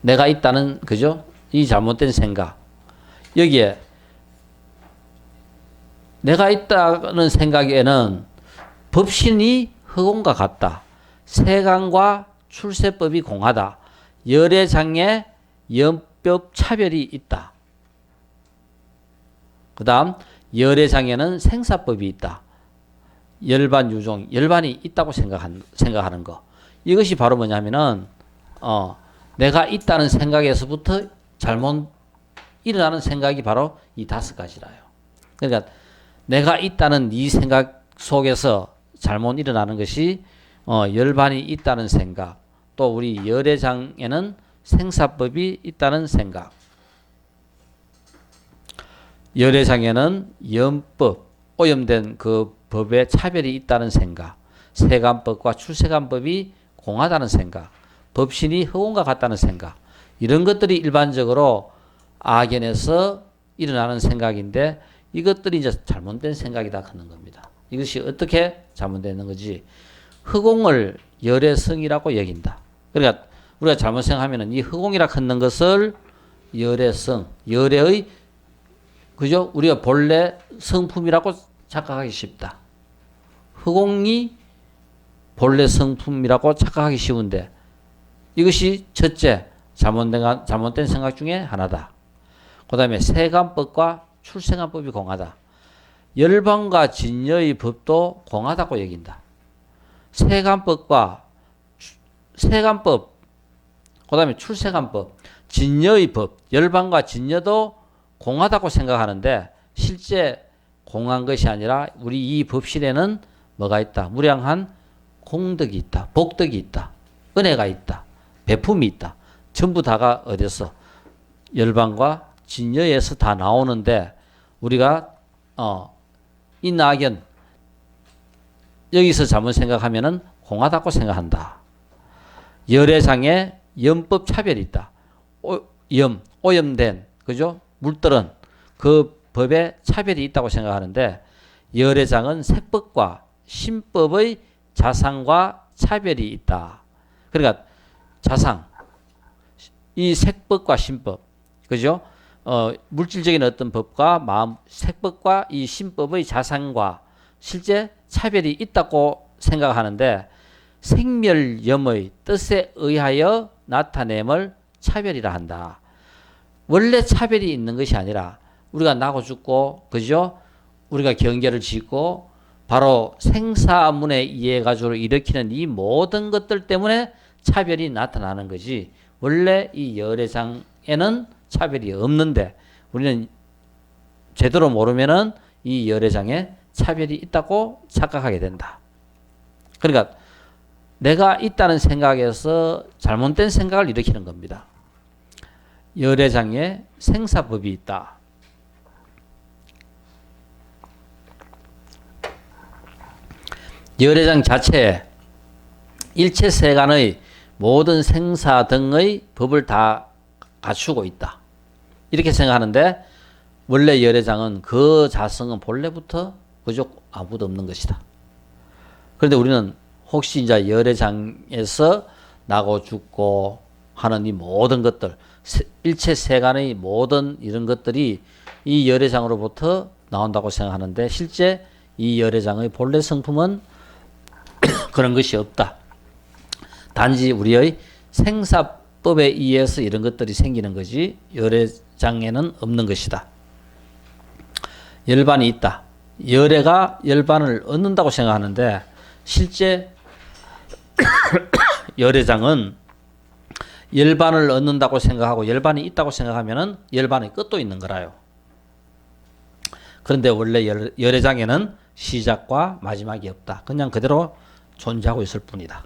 내가 있다는, 그죠? 이 잘못된 생각. 여기에 내가 있다는 생각에는 법신이 허공과 같다. 세간과 출세법이 공하다. 열애장애 연법 차별이 있다. 그 다음 열애장애는 생사법이 있다. 열반 유종, 열반이 있다고 생각하는 거. 이것이 바로 뭐냐면은, 내가 있다는 생각에서부터 잘못 일어나는 생각이 바로 이 5가지라요. 그러니까 내가 있다는 이 생각 속에서 잘못 일어나는 것이 열반이 있다는 생각, 또 우리 열애장에는 생사법이 있다는 생각, 열애장에는 연법, 오염된 그 법의 차별이 있다는 생각, 세간법과 출세간법이 공하다는 생각, 법신이 허공과 같다는 생각, 이런 것들이 일반적으로 악연에서 일어나는 생각인데, 이것들이 이제 잘못된 생각이다 하는 겁니다. 이것이 어떻게 잘못되는 거지? 허공을 열의 성이라고 여긴다. 그러니까 우리가 잘못 생각하면 이 허공이라 하는 것을 열의 성, 열의 그죠? 우리가 본래 성품이라고 착각하기 쉽다. 허공이 본래 성품이라고 착각하기 쉬운데 이것이 첫째 잘못된 생각 중에 하나다. 그 다음에 세간법과 출생간법이 공하다. 열반과 진여의 법도 공하다고 여긴다. 세간법과 세간법, 그 다음에 출세간법, 진여의 법, 열반과 진여도 공하다고 생각하는데 실제 공한 것이 아니라 우리 이 법실에는 뭐가 있다? 무량한 공덕이 있다. 복덕이 있다. 은혜가 있다. 배품이 있다. 전부 다가 어디서? 열반과 진여에서 다 나오는데 우리가 이 낙연 여기서 잘못 생각하면은 공하다고 생각한다. 열애장에 염법 차별이 있다. 오염된 그죠? 물들은 그 법에 차별이 있다고 생각하는데 열애장은 색법과 신법의 자상과 차별이 있다. 그러니까 자상 이 색법과 신법 그죠? 물질적인 어떤 법과 마음 색법과 이 신법의 자상과 실제 차별이 있다고 생각하는데 생멸염의 뜻에 의하여 나타냄을 차별이라 한다. 원래 차별이 있는 것이 아니라 우리가 나고 죽고 그죠? 우리가 경계를 짓고 바로 생사문에 의해 가지고 일으키는 이 모든 것들 때문에 차별이 나타나는 거지. 원래 이 열애장에는 차별이 없는데 우리는 제대로 모르면은 이 열애장에 차별이 있다고 착각하게 된다. 그러니까 내가 있다는 생각에서 잘못된 생각을 일으키는 겁니다. 열애장에 생사법이 있다. 열애장 자체에 일체 세간의 모든 생사 등의 법을 다 갖추고 있다. 이렇게 생각하는데 원래 열애장은 그 자성은 본래부터 그저 아무도 없는 것이다. 그런데 우리는 혹시 이제 열애장에서 나고 죽고 하는 이 모든 것들, 일체 세간의 모든 이런 것들이 이 열애장으로부터 나온다고 생각하는데 실제 이 열애장의 본래 성품은 그런 것이 없다. 단지 우리의 생사법에 의해서 이런 것들이 생기는 거지 열애장에는 없는 것이다. 열반이 있다. 열애가 열반을 얻는다고 생각하는데 실제 열애장은 열반을 얻는다고 생각하고 열반이 있다고 생각하면은 열반의 끝도 있는 거라요. 그런데 원래 열애장에는 시작과 마지막이 없다. 그냥 그대로 존재하고 있을 뿐이다.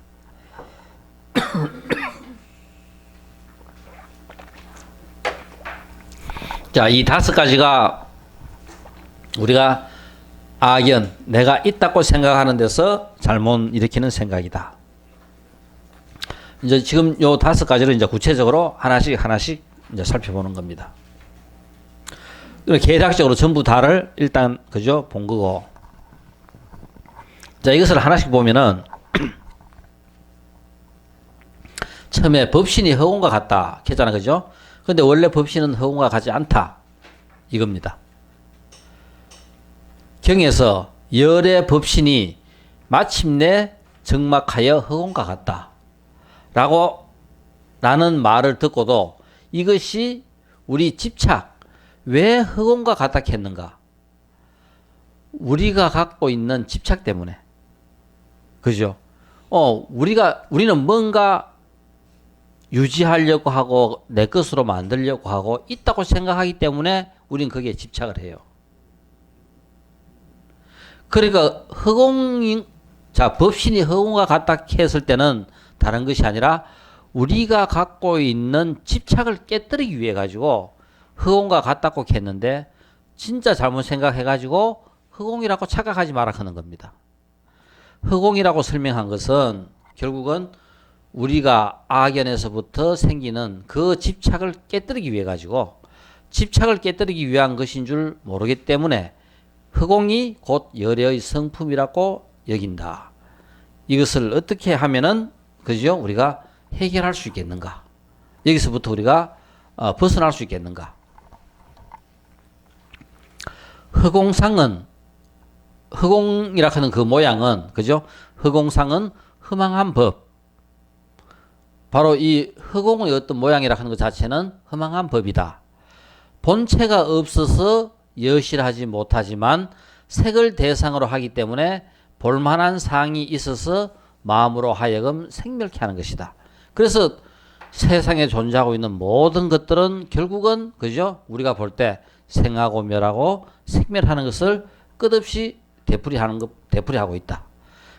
자, 이 5가지가 우리가 악연, 내가 있다고 생각하는 데서 잘못 일으키는 생각이다. 이제 지금 요 5가지를 이제 구체적으로 하나씩 이제 살펴보는 겁니다. 계략적으로 전부 다를 일단 그죠 본 거고. 자, 이것을 하나씩 보면은 처음에 법신이 허공과 같다 했잖아, 그죠? 근데 원래 법신은 허공과 같지 않다 이겁니다. 경에서 열의 법신이 마침내 정막하여 허공과 같다 라는 말을 듣고도 이것이 우리 집착 왜 허공과 같다 했는가? 우리가 갖고 있는 집착 때문에. 그죠? 우리는 뭔가 유지하려고 하고 내 것으로 만들려고 하고 있다고 생각하기 때문에 우리는 거기에 집착을 해요. 그러니까 법신이 허공과 같다 했을 때는 다른 것이 아니라 우리가 갖고 있는 집착을 깨뜨리기 위해 가지고 허공과 같다고 했는데 진짜 잘못 생각해 가지고 허공이라고 착각하지 마라 하는 겁니다. 허공이라고 설명한 것은 결국은 우리가 악연에서부터 생기는 그 집착을 깨뜨리기 위해 가지고 집착을 깨뜨리기 위한 것인 줄 모르기 때문에 허공이 곧 열의 성품이라고 여긴다. 이것을 어떻게 하면은 그죠? 우리가 해결할 수 있겠는가? 여기서부터 우리가 벗어날 수 있겠는가? 허공상은 허공이라 하는 그 모양은 그죠? 허공상은 허망한 법. 바로 이 허공의 어떤 모양이라 하는 것 자체는 허망한 법이다. 본체가 없어서 여실하지 못하지만 색을 대상으로 하기 때문에 볼만한 사항이 있어서 마음으로 하여금 생멸케 하는 것이다. 그래서 세상에 존재하고 있는 모든 것들은 결국은 그죠? 우리가 볼 때 생하고 멸하고 생멸하는 것을 끝없이 되풀이하고 있다.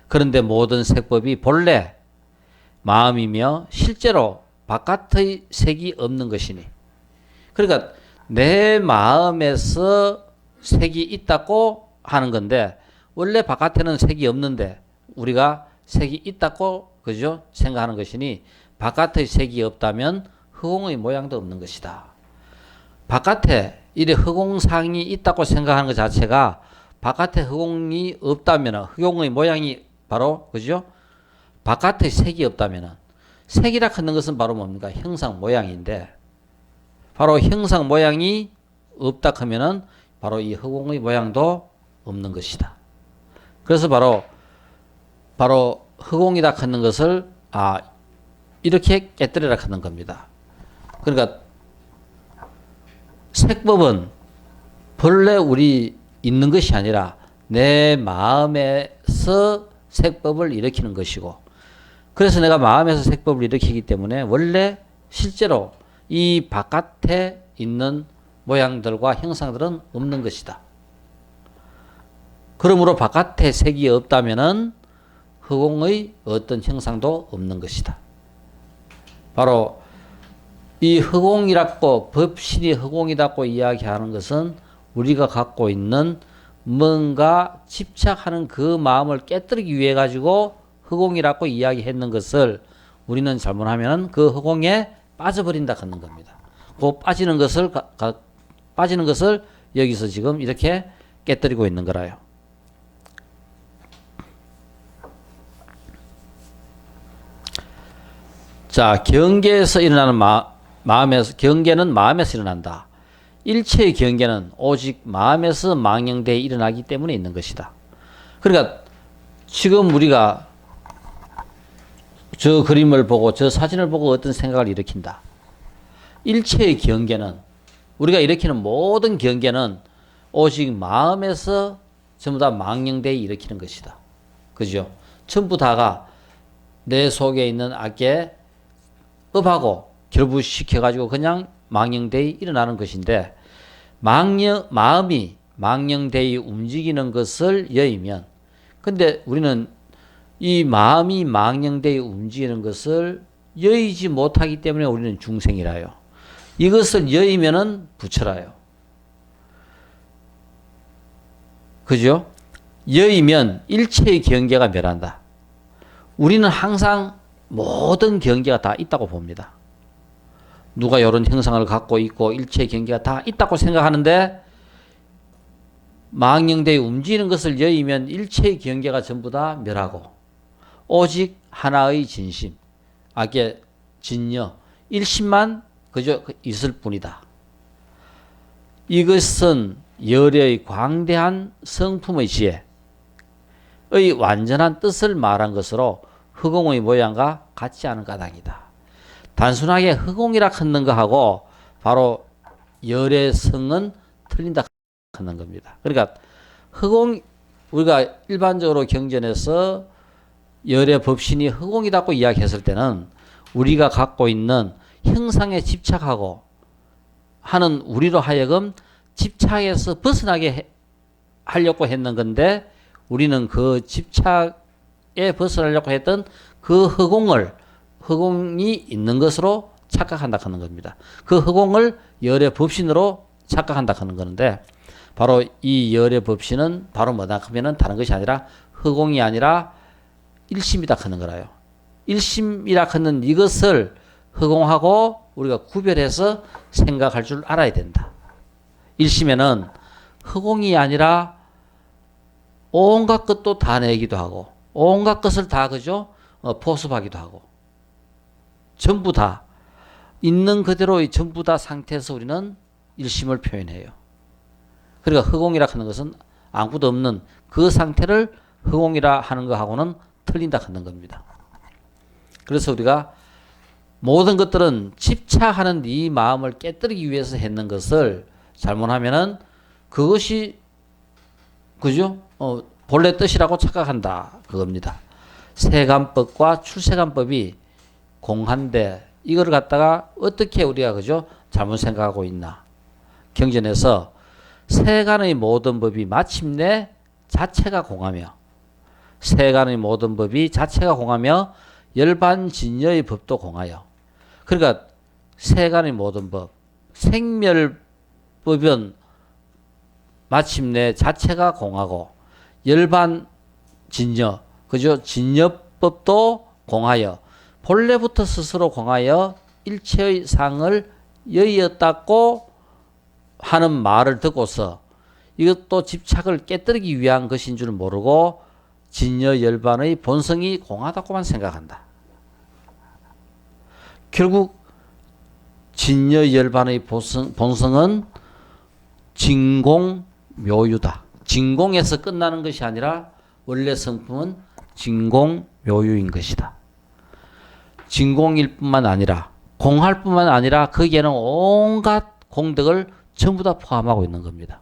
그런데 모든 색법이 본래 마음이며 실제로 바깥의 색이 없는 것이니. 그러니까 내 마음에서 색이 있다고 하는 건데 원래 바깥에는 색이 없는데 우리가 색이 있다고 그죠? 생각하는 것이니 바깥의 색이 없다면 허공의 모양도 없는 것이다. 바깥에 이래 허공상이 있다고 생각하는 것 자체가 바깥에 허공이 없다면 허공의 모양이 바로 그죠? 바깥의 색이 없다면 색이라 하는 것은 바로 뭡니까? 형상 모양인데 바로 형상 모양이 없다 하면은 바로 이 허공의 모양도 없는 것이다. 그래서 바로 허공이라 하는 것을 이렇게 깨뜨리라 하는 겁니다. 그러니까 색법은 본래 우리 있는 것이 아니라 내 마음에서 색법을 일으키는 것이고 그래서 내가 마음에서 색법을 일으키기 때문에 원래 실제로 이 바깥에 있는 모양들과 형상들은 없는 것이다. 그러므로 바깥에 색이 없다면은 허공의 어떤 형상도 없는 것이다. 바로 이 허공이라고 법신이 허공이라고 이야기하는 것은 우리가 갖고 있는 뭔가 집착하는 그 마음을 깨뜨리기 위해 가지고 허공이라고 이야기했는 것을 우리는 잘못하면 그 허공에 빠져버린다 하는 겁니다. 그 빠지는 것을 여기서 지금 이렇게 깨뜨리고 있는 거라요. 자, 경계에서 일어나는 경계는 마음에서 일어난다. 일체의 경계는 오직 마음에서 망령되어 일어나기 때문에 있는 것이다. 그러니까 지금 우리가 저 그림을 보고 저 사진을 보고 어떤 생각을 일으킨다. 일체의 경계는 우리가 일으키는 모든 경계는 오직 마음에서 전부 다 망령되어 일으키는 것이다. 그죠? 전부 다가 내 속에 있는 악에 업하고 결부시켜가지고 그냥 망령되어 일어나는 것인데 마음이 망령되어 움직이는 것을 여의면 근데 우리는 이 마음이 망령되어 움직이는 것을 여의지 못하기 때문에 우리는 중생이라요. 이것을 여의면은 부처라요. 그죠? 여의면 일체의 경계가 멸한다. 우리는 항상 모든 경계가 다 있다고 봅니다. 누가 이런 형상을 갖고 있고 일체의 경계가 다 있다고 생각하는데 망령되어 움직이는 것을 여의면 일체의 경계가 전부 다 멸하고 오직 하나의 진심, 악의 진여, 일심만 그저 있을 뿐이다. 이것은 열의 광대한 성품의 지혜의 완전한 뜻을 말한 것으로 허공의 모양과 같지 않은 까닭이다. 단순하게 허공이라 하는 것하고 바로 열의 성은 틀린다 하는 겁니다. 그러니까 우리가 일반적으로 경전에서 열의 법신이 허공이라고 이야기했을 때는 우리가 갖고 있는 형상에 집착하고 하는 우리로 하여금 집착에서 벗어나게 하려고 했는 건데 우리는 그 집착에 벗어나려고 했던 그 허공이 있는 것으로 착각한다 하는 겁니다. 그 허공을 열의 법신으로 착각한다 하는 건데 바로 이 열의 법신은 바로 뭐다 하면은 다른 것이 아니라 허공이 아니라 일심이다 하는 거라요. 일심이라 하는 이것을 허공하고 우리가 구별해서 생각할 줄 알아야 된다. 일심에는 허공이 아니라 온갖 것도 다 내기도 하고 온갖 것을 다 그죠? 포섭하기도 하고 전부 다 있는 그대로의 전부 다 상태에서 우리는 일심을 표현해요. 그러니까 허공이라 하는 것은 아무것도 없는 그 상태를 허공이라 하는 것하고는 틀린다 하는 겁니다. 그래서 우리가 모든 것들은 집착하는 네 마음을 깨뜨리기 위해서 했는 것을 잘못하면은 그것이 그죠? 본래 뜻이라고 착각한다 그겁니다. 세간법과 출세간법이 공한데 이걸 갖다가 어떻게 우리가 그죠? 잘못 생각하고 있나? 경전에서 세간의 모든 법이 마침내 자체가 공하며 세간의 모든 법이 자체가 공하며 열반진여의 법도 공하여 그러니까 세간의 모든 법 생멸법은 마침내 자체가 공하고 열반진여 그죠? 진여법도 공하여 본래부터 스스로 공하여 일체의 상을 여의었다고 하는 말을 듣고서 이것도 집착을 깨뜨리기 위한 것인 줄 모르고 진여 열반의 본성이 공하다고만 생각한다. 결국 진여 열반의 본성은 진공묘유다. 진공에서 끝나는 것이 아니라 원래 성품은 진공묘유인 것이다. 진공일 뿐만 아니라 공할 뿐만 아니라 거기에는 온갖 공덕을 전부 다 포함하고 있는 겁니다.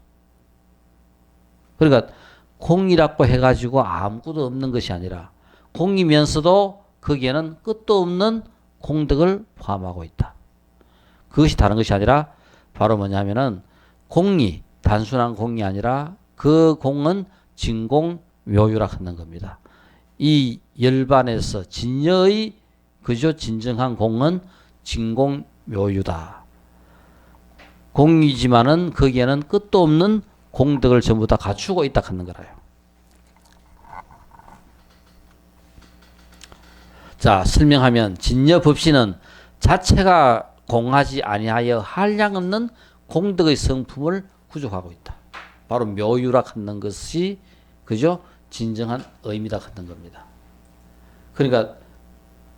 그러니까 공이라고 해가지고 아무것도 없는 것이 아니라 공이면서도 거기에는 끝도 없는 공덕을 포함하고 있다. 그것이 다른 것이 아니라 바로 뭐냐면은 공이 단순한 공이 아니라 그 공은 진공묘유라 하는 겁니다. 이 열반에서 진여의 그저 진정한 공은 진공묘유다. 공이지만은 거기에는 끝도 없는 공덕을 전부 다 갖추고 있다 하는 거라요. 자, 설명하면 진여법신은 자체가 공하지 아니하여 한량없는 공덕의 성품을 구족하고 있다. 바로 묘유라 하는 것이 그죠? 진정한 의미다 하는 겁니다. 그러니까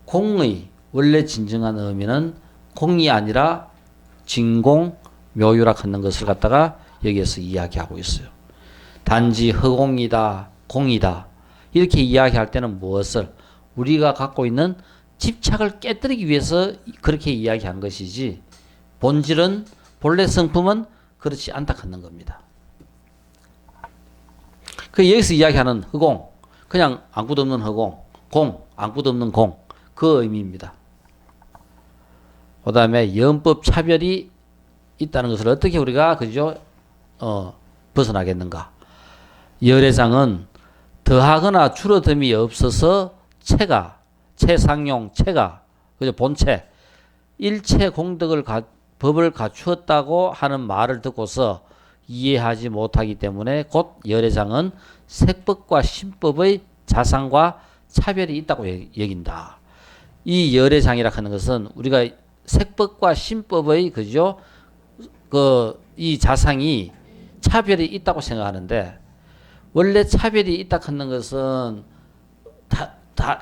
공의 원래 진정한 의미는 공이 아니라 진공 묘유라 하는 것을 갖다가 여기에서 이야기하고 있어요. 단지 허공이다, 공이다 이렇게 이야기할 때는 무엇을 우리가 갖고 있는 집착을 깨뜨리기 위해서 그렇게 이야기한 것이지 본질은 본래 성품은 그렇지 않다 하는 겁니다. 그 여기서 이야기하는 허공 그냥 아무것도 없는 허공, 공 아무것도 없는 공 그 의미입니다. 그 다음에 영법 차별이 있다는 것을 어떻게 우리가 그죠? 벗어나겠는가? 열애장은 더하거나 줄어듦이 없어서 체상용 그죠? 본체 일체 공덕을 법을 갖추었다고 하는 말을 듣고서 이해하지 못하기 때문에 곧 열애장은 색법과 신법의 자상과 차별이 있다고 여긴다. 이 열애장이라 하는 것은 우리가 색법과 신법의 그죠? 이 자상이 차별이 있다고 생각하는데 원래 차별이 있다 하는 것은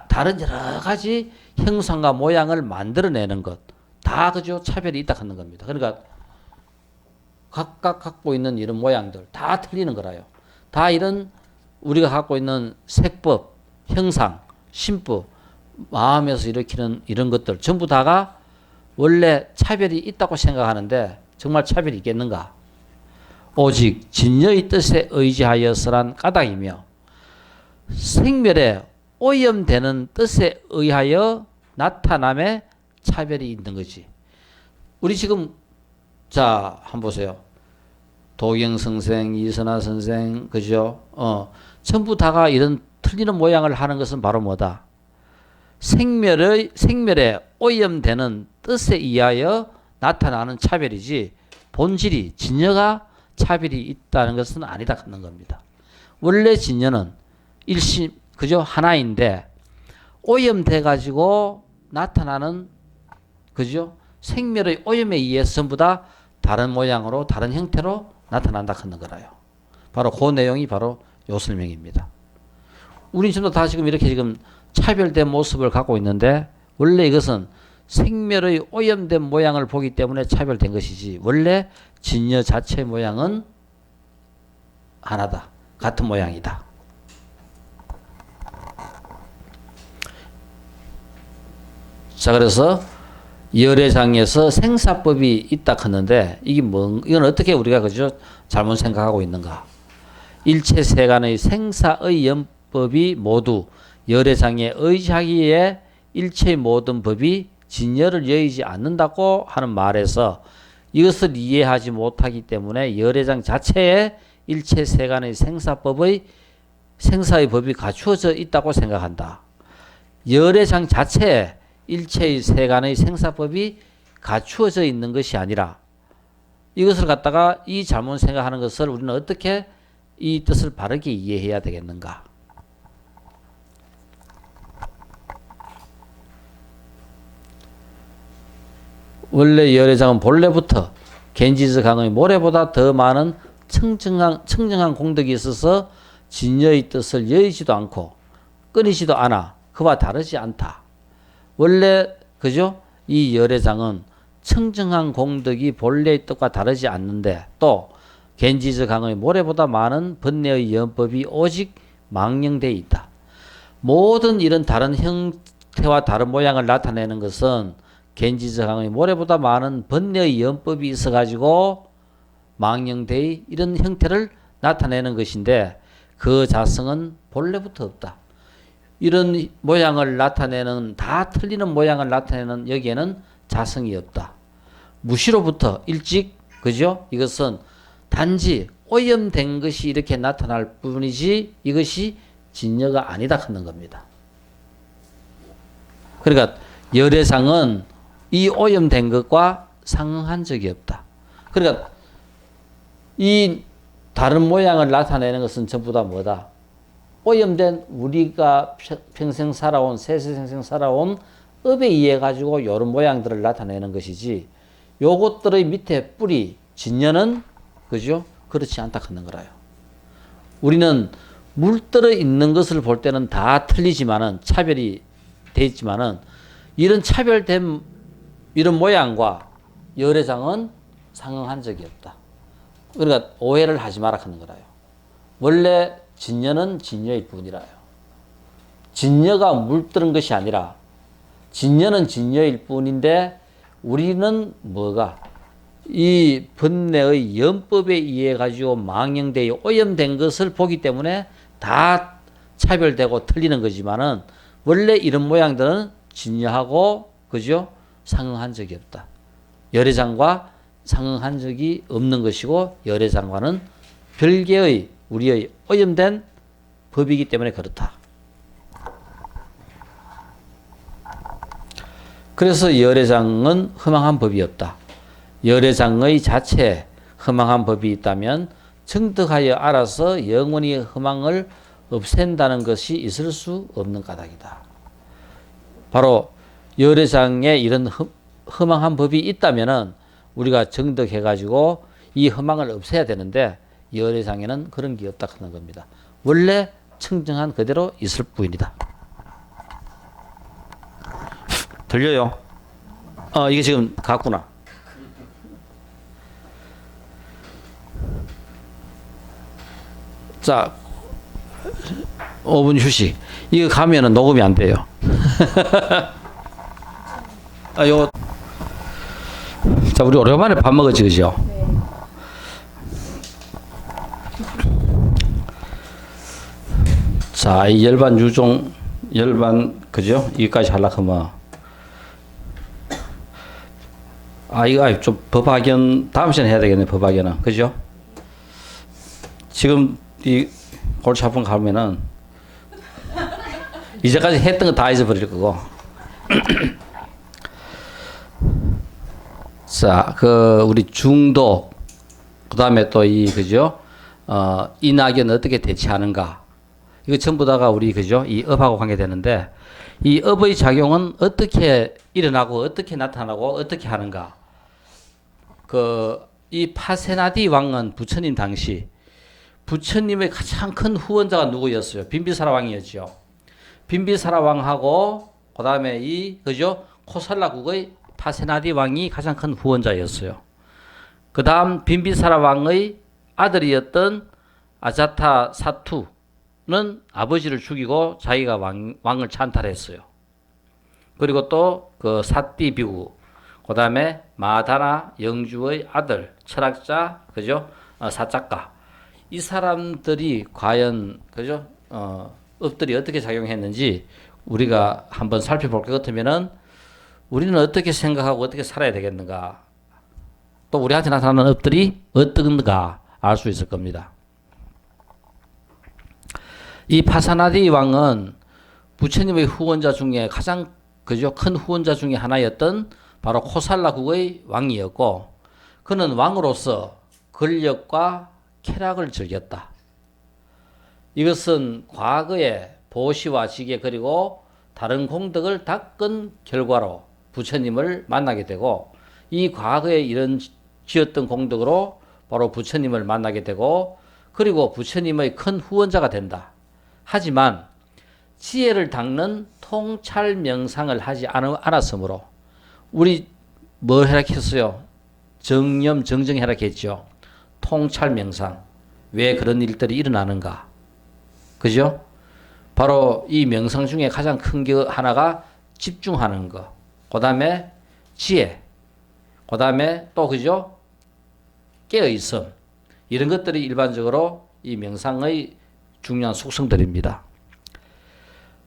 다른 여러 가지 형상과 모양을 만들어내는 것 다 그죠? 차별이 있다 하는 겁니다. 그러니까 각각 갖고 있는 이런 모양들 다 틀리는 거라요. 다 이런 우리가 갖고 있는 색법, 형상, 신법, 마음에서 일으키는 이런 것들 전부 다가 원래 차별이 있다고 생각하는데 정말 차별이 있겠는가? 오직 진여의 뜻에 의지하여서란 까닭이며 생멸에 오염되는 뜻에 의하여 나타남에 차별이 있는 거지. 우리 지금 자 한번 보세요. 도경 선생, 이선화 선생, 그죠? 전부 다가 이런 틀리는 모양을 하는 것은 바로 뭐다? 생멸에 오염되는 뜻에 의하여 나타나는 차별이지 본질이 진여가 차별이 있다는 것은 아니다 하는 겁니다. 원래 진여는 일심 그죠? 하나인데 오염돼 가지고 나타나는 그죠? 생멸의 오염에 의해서 전부 다 다른 모양으로 다른 형태로 나타난다 하는 거라요. 바로 그 내용이 바로 요 설명입니다. 우리 전부 다 지금 이렇게 지금 차별된 모습을 갖고 있는데 원래 이것은 생멸의 오염된 모양을 보기 때문에 차별된 것이지 원래 진여 자체의 모양은 하나다. 같은 모양이다. 자, 그래서 열애장에서 생사법이 있다 하는데 이건 어떻게 우리가 그죠? 잘못 생각하고 있는가? 일체 세간의 생사의 연법이 모두 열애장에 의지하기에 일체의 모든 법이 진열을 여의지 않는다고 하는 말에서 이것을 이해하지 못하기 때문에 열애장 자체에 일체 세간의 생사의 법이 갖추어져 있다고 생각한다. 열애장 자체에 일체의 세간의 생사법이 갖추어져 있는 것이 아니라 이것을 갖다가 이 잘못 생각하는 것을 우리는 어떻게 이 뜻을 바르게 이해해야 되겠는가? 원래 열애장은 본래부터 겐지스 강의 모래보다 더 많은 청정한 공덕이 있어서 진여의 뜻을 여의지도 않고 끊이지도 않아 그와 다르지 않다. 원래 그죠? 이 열애장은 청정한 공덕이 본래의 뜻과 다르지 않는데 또 겐지스 강의 모래보다 많은 번뇌의 연법이 오직 망령되어 있다. 모든 이런 다른 형태와 다른 모양을 나타내는 것은 겐지스 강의 모래보다 많은 번뇌의 연법이 있어가지고 망령되의 이런 형태를 나타내는 것인데 그 자성은 본래부터 없다. 이런 모양을 나타내는 다 틀리는 모양을 나타내는 여기에는 자성이 없다. 무시로부터 일찍 그죠? 이것은 단지 오염된 것이 이렇게 나타날 뿐이지 이것이 진여가 아니다 하는 겁니다. 그러니까 열애상은 이 오염된 것과 상응한 적이 없다. 그러니까 이 다른 모양을 나타내는 것은 전부 다 뭐다? 오염된 우리가 평생 살아온 세세생생 살아온 업에 의해 가지고 이런 모양들을 나타내는 것이지 요것들의 밑에 뿌리 진여는 그죠? 그렇지 않다 하는 거라요. 우리는 물들어 있는 것을 볼 때는 다 틀리지만은 차별이 돼 있지만은 이런 차별된 이런 모양과 열애장은 상응한 적이 없다. 그러니까 오해를 하지 마라 하는 거라요. 원래 진여는 진여일 뿐이라요. 진여가 물들은 것이 아니라 진여는 진여일 뿐인데 우리는 뭐가 이 번뇌의 연법에 의해 가지고 망령되어 오염된 것을 보기 때문에 다 차별되고 틀리는 거지만은 원래 이런 모양들은 진여하고 그죠? 상응한 적이 없다. 열애장과 상응한 적이 없는 것이고 열애장과는 별개의 우리의 오염된 법이기 때문에 그렇다. 그래서 열애장은 허망한 법이 없다. 열애장의 자체에 허망한 법이 있다면 정득하여 알아서 영원히 허망을 없앤다는 것이 있을 수 없는 까닭이다. 바로 열애장에 이런 허망한 법이 있다면은 우리가 정득해가지고 이 허망을 없애야 되는데 열애장에는 그런 게 없다 하는 겁니다. 원래 청정한 그대로 있을 뿐이다. 들려요? 이게 지금 같구나. 자, 5분 휴식. 이거 가면은 녹음이 안 돼요. 자, 우리 오랜만에 밥 먹었지, 그죠? 자, 이 열반 유종, 그죠? 여기까지 하려고 하면. 이거 좀 법학연, 다음 시간에 해야 되겠네, 법학연은. 그죠? 지금 이 골치 아픈 가면은 이제까지 했던 거 다 잊어버릴 거고. 자, 우리 중독, 그 다음에 또 그죠? 이 낙연 어떻게 대처하는가. 이거 전부 다가 우리, 그죠? 이 업하고 관계되는데, 이 업의 작용은 어떻게 일어나고, 어떻게 나타나고, 어떻게 하는가. 이 파세나디 왕은 부처님 당시, 부처님의 가장 큰 후원자가 누구였어요? 빈비사라 왕이었죠. 빈비사라 왕하고, 그 다음에 그죠? 코살라국의 파세나디 왕이 가장 큰 후원자였어요. 그 다음 빈비사라 왕의 아들이었던 아자타 사투는 아버지를 죽이고 자기가 왕을 찬탈했어요. 그리고 또 그 사띠 비구, 그 다음에 마다나 영주의 아들, 철학자, 그죠? 사작가. 이 사람들이 과연, 그죠? 업들이 어떻게 작용했는지 우리가 한번 살펴볼 것 같으면은 우리는 어떻게 생각하고 어떻게 살아야 되겠는가? 또 우리한테 나타나는 업들이 어떤가 알 수 있을 겁니다. 이 파사나디 왕은 부처님의 후원자 중에 가장 그죠 큰 후원자 중에 하나였던 바로 코살라국의 왕이었고, 그는 왕으로서 권력과 쾌락을 즐겼다. 이것은 과거의 보시와 지계 그리고 다른 공덕을 닦은 결과로 부처님을 만나게 되고, 이 과거에 이런 지었던 공덕으로 바로 부처님을 만나게 되고, 그리고 부처님의 큰 후원자가 된다. 하지만 지혜를 닦는 통찰 명상을 하지 않았으므로, 우리 뭘 해락했어요? 정념 정정 해락했죠. 통찰 명상. 왜 그런 일들이 일어나는가? 그죠? 바로 이 명상 중에 가장 큰 게 하나가 집중하는 거. 그 다음에 지혜. 그 다음에 또 그죠? 깨어있음. 이런 것들이 일반적으로 이 명상의 중요한 속성들입니다.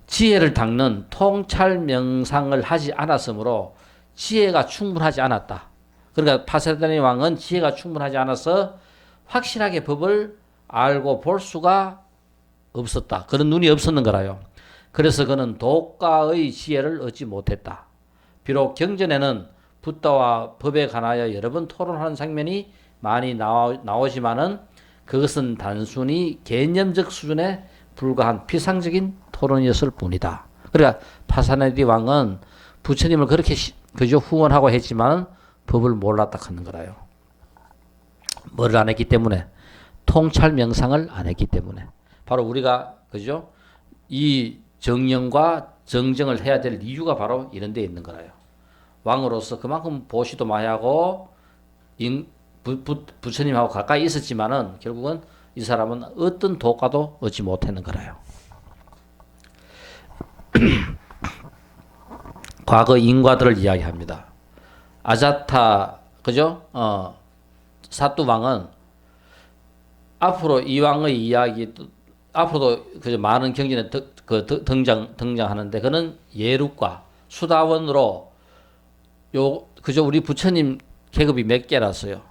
지혜를 닦는 통찰 명상을 하지 않았으므로 지혜가 충분하지 않았다. 그러니까 파세다니 왕은 지혜가 충분하지 않아서 확실하게 법을 알고 볼 수가 없었다. 그런 눈이 없었는 거라요. 그래서 그는 도가의 지혜를 얻지 못했다. 비록 경전에는 붓다와 법에 관하여 여러 번 토론하는 장면이 많이 나오지만은 그것은 단순히 개념적 수준에 불과한 피상적인 토론이었을 뿐이다. 그러니까 파사나디 왕은 부처님을 그렇게 그저 후원하고 했지만 법을 몰랐다 하는 거라요. 뭐를 안 했기 때문에? 통찰 명상을 안 했기 때문에. 바로 우리가 그죠? 이 정령과 정정을 해야 될 이유가 바로 이런 데 있는 거라요. 왕으로서 그만큼 보시도 많이 하고 부처님하고 가까이 있었지만은 결국은 이 사람은 어떤 도가도 얻지 못했는 거라요. 과거 인과들을 이야기합니다. 아자타 그죠? 사뚜 왕은 앞으로 이 왕의 이야기 앞으로도 그저 많은 경전에 등장하는데, 그는 예룩과 수다원으로 그저 우리 부처님 계급이 몇 개라서요.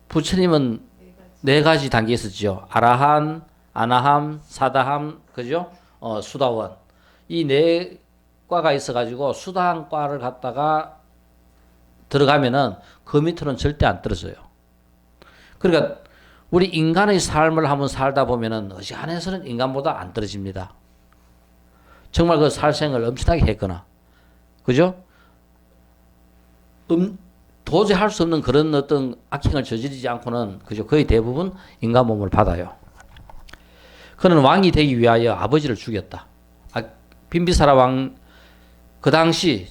부처님은 네 가지 단계 있었죠. 아라한, 아나함, 사다함, 그죠? 수다원. 이 네 과가 있어가지고 수다한 과를 갖다가 들어가면은 그 밑으로는 절대 안 떨어져요. 그러니까 우리 인간의 삶을 한번 살다 보면은 어지간해서는 인간보다 안 떨어집니다. 정말 그 살생을 엄청나게 했거나, 그죠? 도저히 할 수 없는 그런 어떤 악행을 저지르지 않고는 그죠? 거의 대부분 인간 몸을 받아요. 그는 왕이 되기 위하여 아버지를 죽였다. 빈비사라 왕, 그 당시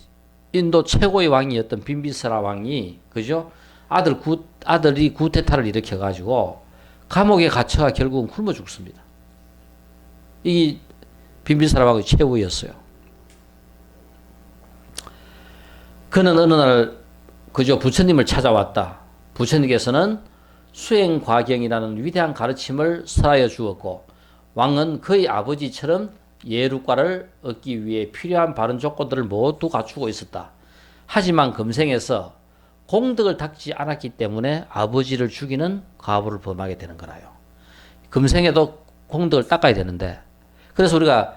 인도 최고의 왕이었던 빈비사라 왕이 그죠? 아들이 구테타를 일으켜가지고 감옥에 갇혀가 결국은 굶어 죽습니다. 이 빈비사라 왕의 최후였어요. 그는 어느 날 그저 부처님을 찾아왔다. 부처님께서는 수행과경이라는 위대한 가르침을 설하여 주었고, 왕은 그의 아버지처럼 예루과를 얻기 위해 필요한 바른 조건들을 모두 갖추고 있었다. 하지만 금생에서 공덕을 닦지 않았기 때문에 아버지를 죽이는 과보를 범하게 되는 거라요. 금생에도 공덕을 닦아야 되는데, 그래서 우리가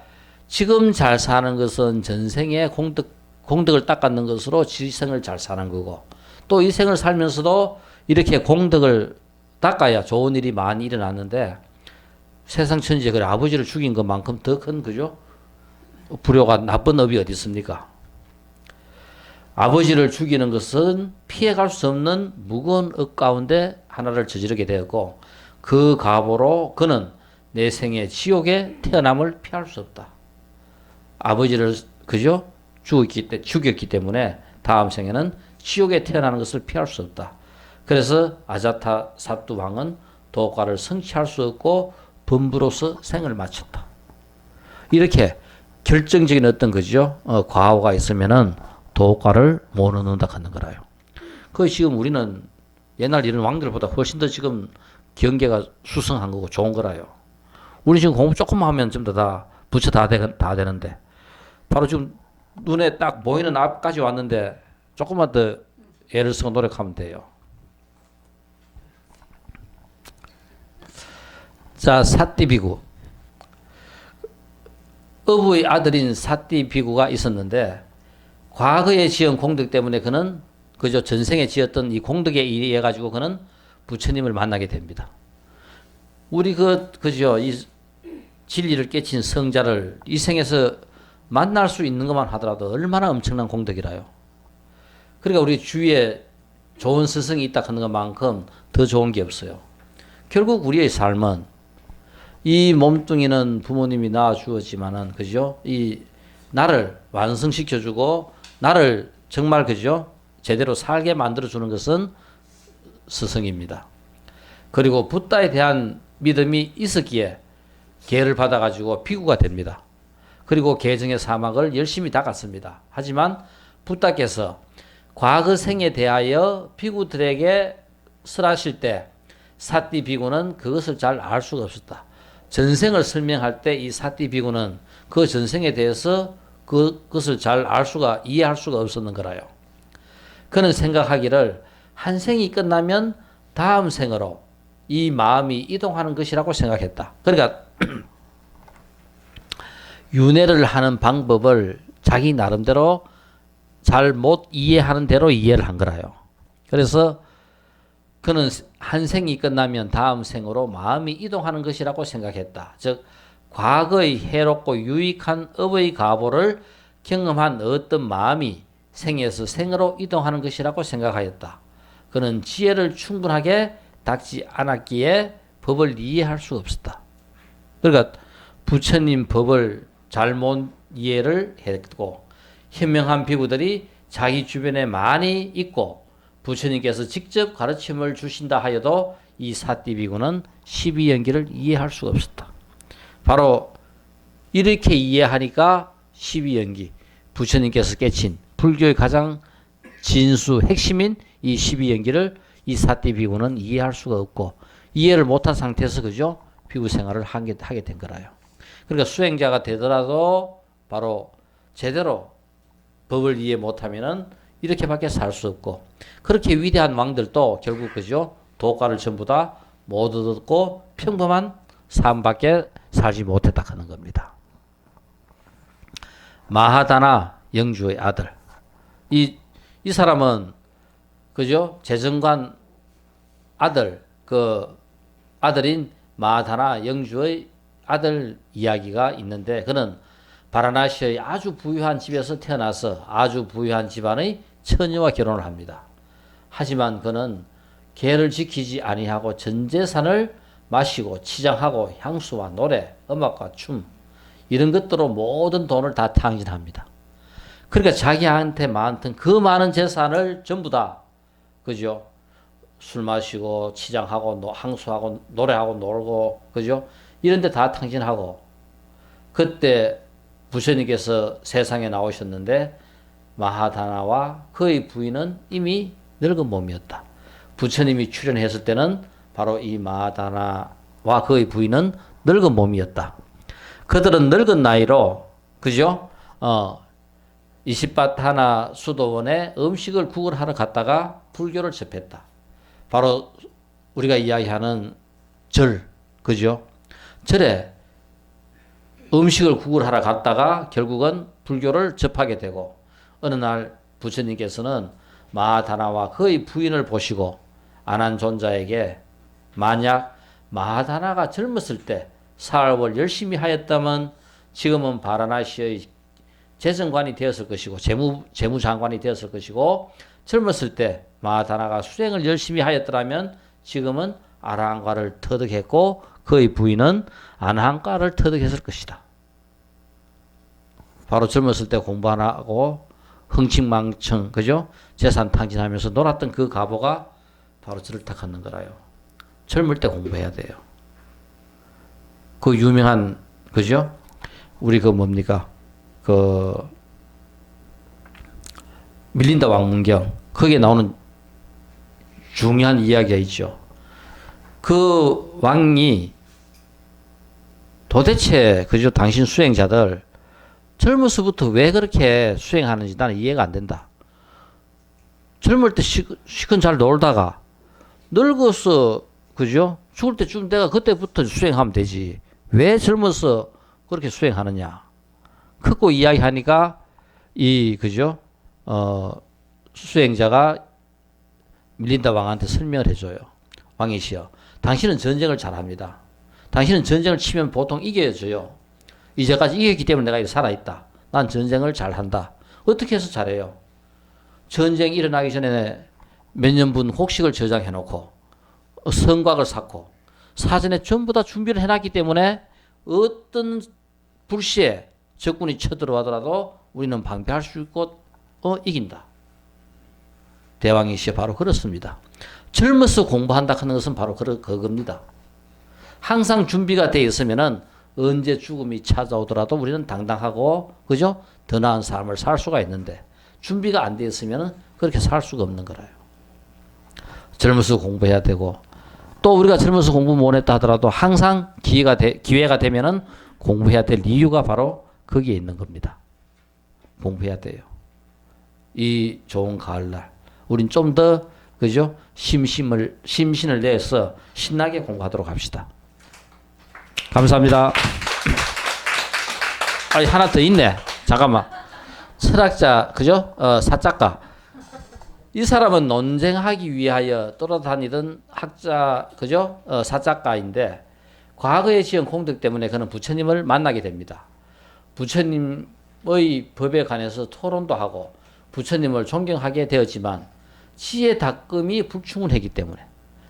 지금 잘 사는 것은 전생에 공덕을 닦았는 것으로 지생을 잘 사는 거고, 또 이 생을 살면서도 이렇게 공덕을 닦아야 좋은 일이 많이 일어났는데, 세상 천지에 그래 아버지를 죽인 것만큼 더 큰 그죠? 불효가 나쁜 업이 어디 있습니까? 아버지를 죽이는 것은 피해갈 수 없는 무거운 업 가운데 하나를 저지르게 되었고, 그 과보로 그는 내 생에 지옥에 태어남을 피할 수 없다. 아버지를 그죠? 죽였기 때문에 다음 생에는 지옥에 태어나는 것을 피할 수 없다. 그래서 아자타 사뚜 왕은 도과를 성취할 수 없고 범부로서 생을 마쳤다. 이렇게 결정적인 어떤 거죠. 과오가 있으면은 도과를 못 얻는다 하는 거라요. 그 지금 우리는 옛날 이런 왕들보다 훨씬 더 지금 경계가 수성한 거고 좋은 거라요. 우리 지금 공부 조금만 하면 전부 다 부처 다 되는데 바로 지금 눈에 딱 보이는 앞까지 왔는데 조금만 더 애를 쓰고 노력하면 돼요. 자, 사띠비구. 어부의 아들인 사띠비구가 있었는데 과거에 지은 공덕 때문에 그는 그저 전생에 지었던 이 공덕에 의해 가지고 그는 부처님을 만나게 됩니다. 우리 그죠 이 진리를 깨친 성자를 이 생에서 만날 수 있는 것만 하더라도 얼마나 엄청난 공덕이라요. 그러니까 우리 주위에 좋은 스승이 있다 하는 것만큼 더 좋은 게 없어요. 결국 우리의 삶은 이 몸뚱이는 부모님이 낳아 주었지만은 그죠? 이 나를 완성시켜 주고 나를 정말 그죠? 제대로 살게 만들어 주는 것은 스승입니다. 그리고 붓다에 대한 믿음이 있었기에 계를 받아 가지고 비구가 됩니다. 그리고 계정의 사막을 열심히 닦았습니다. 하지만 붓다께서 과거 생에 대하여 비구들에게 설하실 때 사띠 비구는 그것을 잘 알 수가 없었다. 전생을 설명할 때 이 사띠 비구는 그 전생에 대해서 그것을 잘 알 수가 이해할 수가 없었는 거라요. 그는 생각하기를 한 생이 끝나면 다음 생으로 이 마음이 이동하는 것이라고 생각했다. 그러니까 윤회를 하는 방법을 자기 나름대로 잘 못 이해하는 대로 이해를 한 거라요. 그래서 그는 한 생이 끝나면 다음 생으로 마음이 이동하는 것이라고 생각했다. 즉 과거의 해롭고 유익한 업의 가보를 경험한 어떤 마음이 생에서 생으로 이동하는 것이라고 생각하였다. 그는 지혜를 충분하게 닦지 않았기에 법을 이해할 수 없었다. 그러니까 부처님 법을 잘못 이해를 했고 현명한 비구들이 자기 주변에 많이 있고 부처님께서 직접 가르침을 주신다 하여도 이 사띠비구는 12연기를 이해할 수가 없었다. 바로 이렇게 이해하니까 12연기 부처님께서 깨친 불교의 가장 진수 핵심인 이 12연기를 이 사띠비구는 이해할 수가 없고 이해를 못한 상태에서 그죠? 비구 생활을 하게 된 거라요. 그러니까 수행자가 되더라도 바로 제대로 법을 이해 못하면은 이렇게밖에 살 수 없고 그렇게 위대한 왕들도 결국 그죠? 도과를 전부 다 못 얻었고 평범한 삶밖에 살지 못했다 하는 겁니다. 마하다나 영주의 아들. 이 사람은 그죠? 재정관 아들 그 아들인 마하다나 영주의 아들 이야기가 있는데 그는 바라나시의 아주 부유한 집에서 태어나서 아주 부유한 집안의 처녀와 결혼을 합니다. 하지만 그는 계를 지키지 아니하고 전 재산을 마시고 치장하고 향수와 노래, 음악과 춤 이런 것들로 모든 돈을 다 탕진합니다. 그러니까 자기한테 많던 그 많은 재산을 전부 다 그죠? 술 마시고 치장하고 향수하고 노래하고 놀고 그죠? 이런 데 다 탕진하고 그때 부처님께서 세상에 나오셨는데 마하다나와 그의 부인은 이미 늙은 몸이었다. 부처님이 출연했을 때는 바로 이 마하다나와 그의 부인은 늙은 몸이었다. 그들은 늙은 나이로 그죠? 이시바타나 수도원에 음식을 구걸하러 갔다가 불교를 접했다. 바로 우리가 이야기하는 절, 그죠? 절에 음식을 구걸하러 갔다가 결국은 불교를 접하게 되고 어느 날 부처님께서는 마하다나와 그의 부인을 보시고 아난존자에게 만약 마하다나가 젊었을 때 사업을 열심히 하였다면 지금은 바라나시의 재정관이 되었을 것이고 재무장관이 되었을 것이고 젊었을 때 마하다나가 수행을 열심히 하였더라면 지금은 아라한과를 터득했고 그의 부인은 안한과를 터득했을 것이다. 바로 젊었을 때 공부 안 하고 흥청망청 그죠? 재산 탕진하면서 놀았던 그 가보가 바로 저를 탁하는 거라요. 젊을 때 공부해야 돼요. 그 유명한 그죠? 우리 그 뭡니까? 그 밀린다 왕문경 거기에 나오는 중요한 이야기가 있죠. 그 왕이 도대체 그죠? 당신 수행자들 젊어서부터 왜 그렇게 수행하는지 나는 이해가 안 된다. 젊을 때 시큰 잘 놀다가 늙어서 그죠? 죽을 때쯤 내가 그때부터 수행하면 되지. 왜 젊어서 그렇게 수행하느냐. 크고 이야기하니까 이 그죠? 수행자가 밀린다 왕한테 설명을 해줘요. 왕이시여, 당신은 전쟁을 잘합니다. 당신은 전쟁을 치면 보통 이겨져요. 이제까지 이겼기 때문에 내가 살아있다. 난 전쟁을 잘한다. 어떻게 해서 잘해요? 전쟁이 일어나기 전에 몇 년분 곡식을 저장해놓고 성곽을 쌓고 사전에 전부 다 준비를 해놨기 때문에 어떤 불시에 적군이 쳐들어와더라도 우리는 방패할 수 있고 이긴다. 대왕이시여 바로 그렇습니다. 젊어서 공부한다 하는 것은 바로 그겁니다. 항상 준비가 되어 있으면은 언제 죽음이 찾아오더라도 우리는 당당하고 그죠? 더 나은 삶을 살 수가 있는데 준비가 안 되어 있으면은 그렇게 살 수가 없는 거라요. 젊어서 공부해야 되고 또 우리가 젊어서 공부 못했다 하더라도 항상 기회가 되면은 공부해야 될 이유가 바로 거기에 있는 겁니다. 공부해야 돼요. 이 좋은 가을날 우린 좀 더 그죠? 심신을 내서 신나게 공부하도록 합시다. 감사합니다. 아니 하나 더 있네. 잠깐만. 철학자 그죠? 사작가. 이 사람은 논쟁하기 위하여 돌아다니던 학자 그죠? 사작가인데 과거에 지은 공덕 때문에 그는 부처님을 만나게 됩니다. 부처님의 법에 관해서 토론도 하고 부처님을 존경하게 되었지만 지혜 닦음이 불충분했기 때문에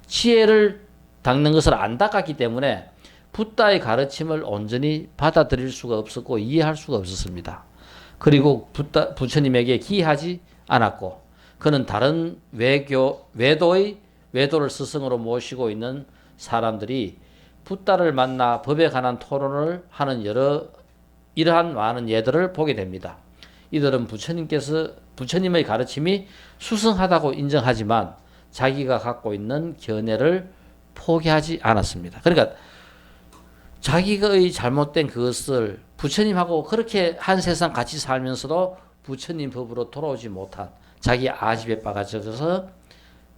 지혜를 닦는 것을 안 닦았기 때문에 붓다의 가르침을 온전히 받아들일 수가 없었고 이해할 수가 없었습니다. 그리고 부처님에게 기하지 않았고 그는 다른 외도를 스승으로 모시고 있는 사람들이 붓다를 만나 법에 관한 토론을 하는 이러한 많은 예들을 보게 됩니다. 이들은 부처님의 가르침이 수승하다고 인정하지만 자기가 갖고 있는 견해를 포기하지 않았습니다. 그러니까 자기의 잘못된 그것을 부처님하고 그렇게 한 세상 같이 살면서도 부처님 법으로 돌아오지 못한 자기 아집에 빠져서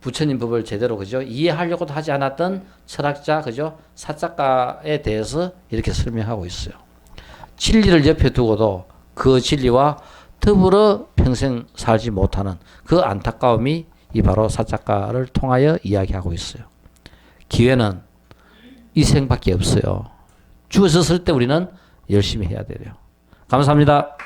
부처님 법을 제대로 그죠 이해하려고도 하지 않았던 철학자 그죠 사작가에 대해서 이렇게 설명하고 있어요. 진리를 옆에 두고도 그 진리와 더불어 평생 살지 못하는 그 안타까움이 이 바로 사작가를 통하여 이야기하고 있어요. 기회는 이 생밖에 없어요. 주어졌을 때 우리는 열심히 해야 돼요. 감사합니다.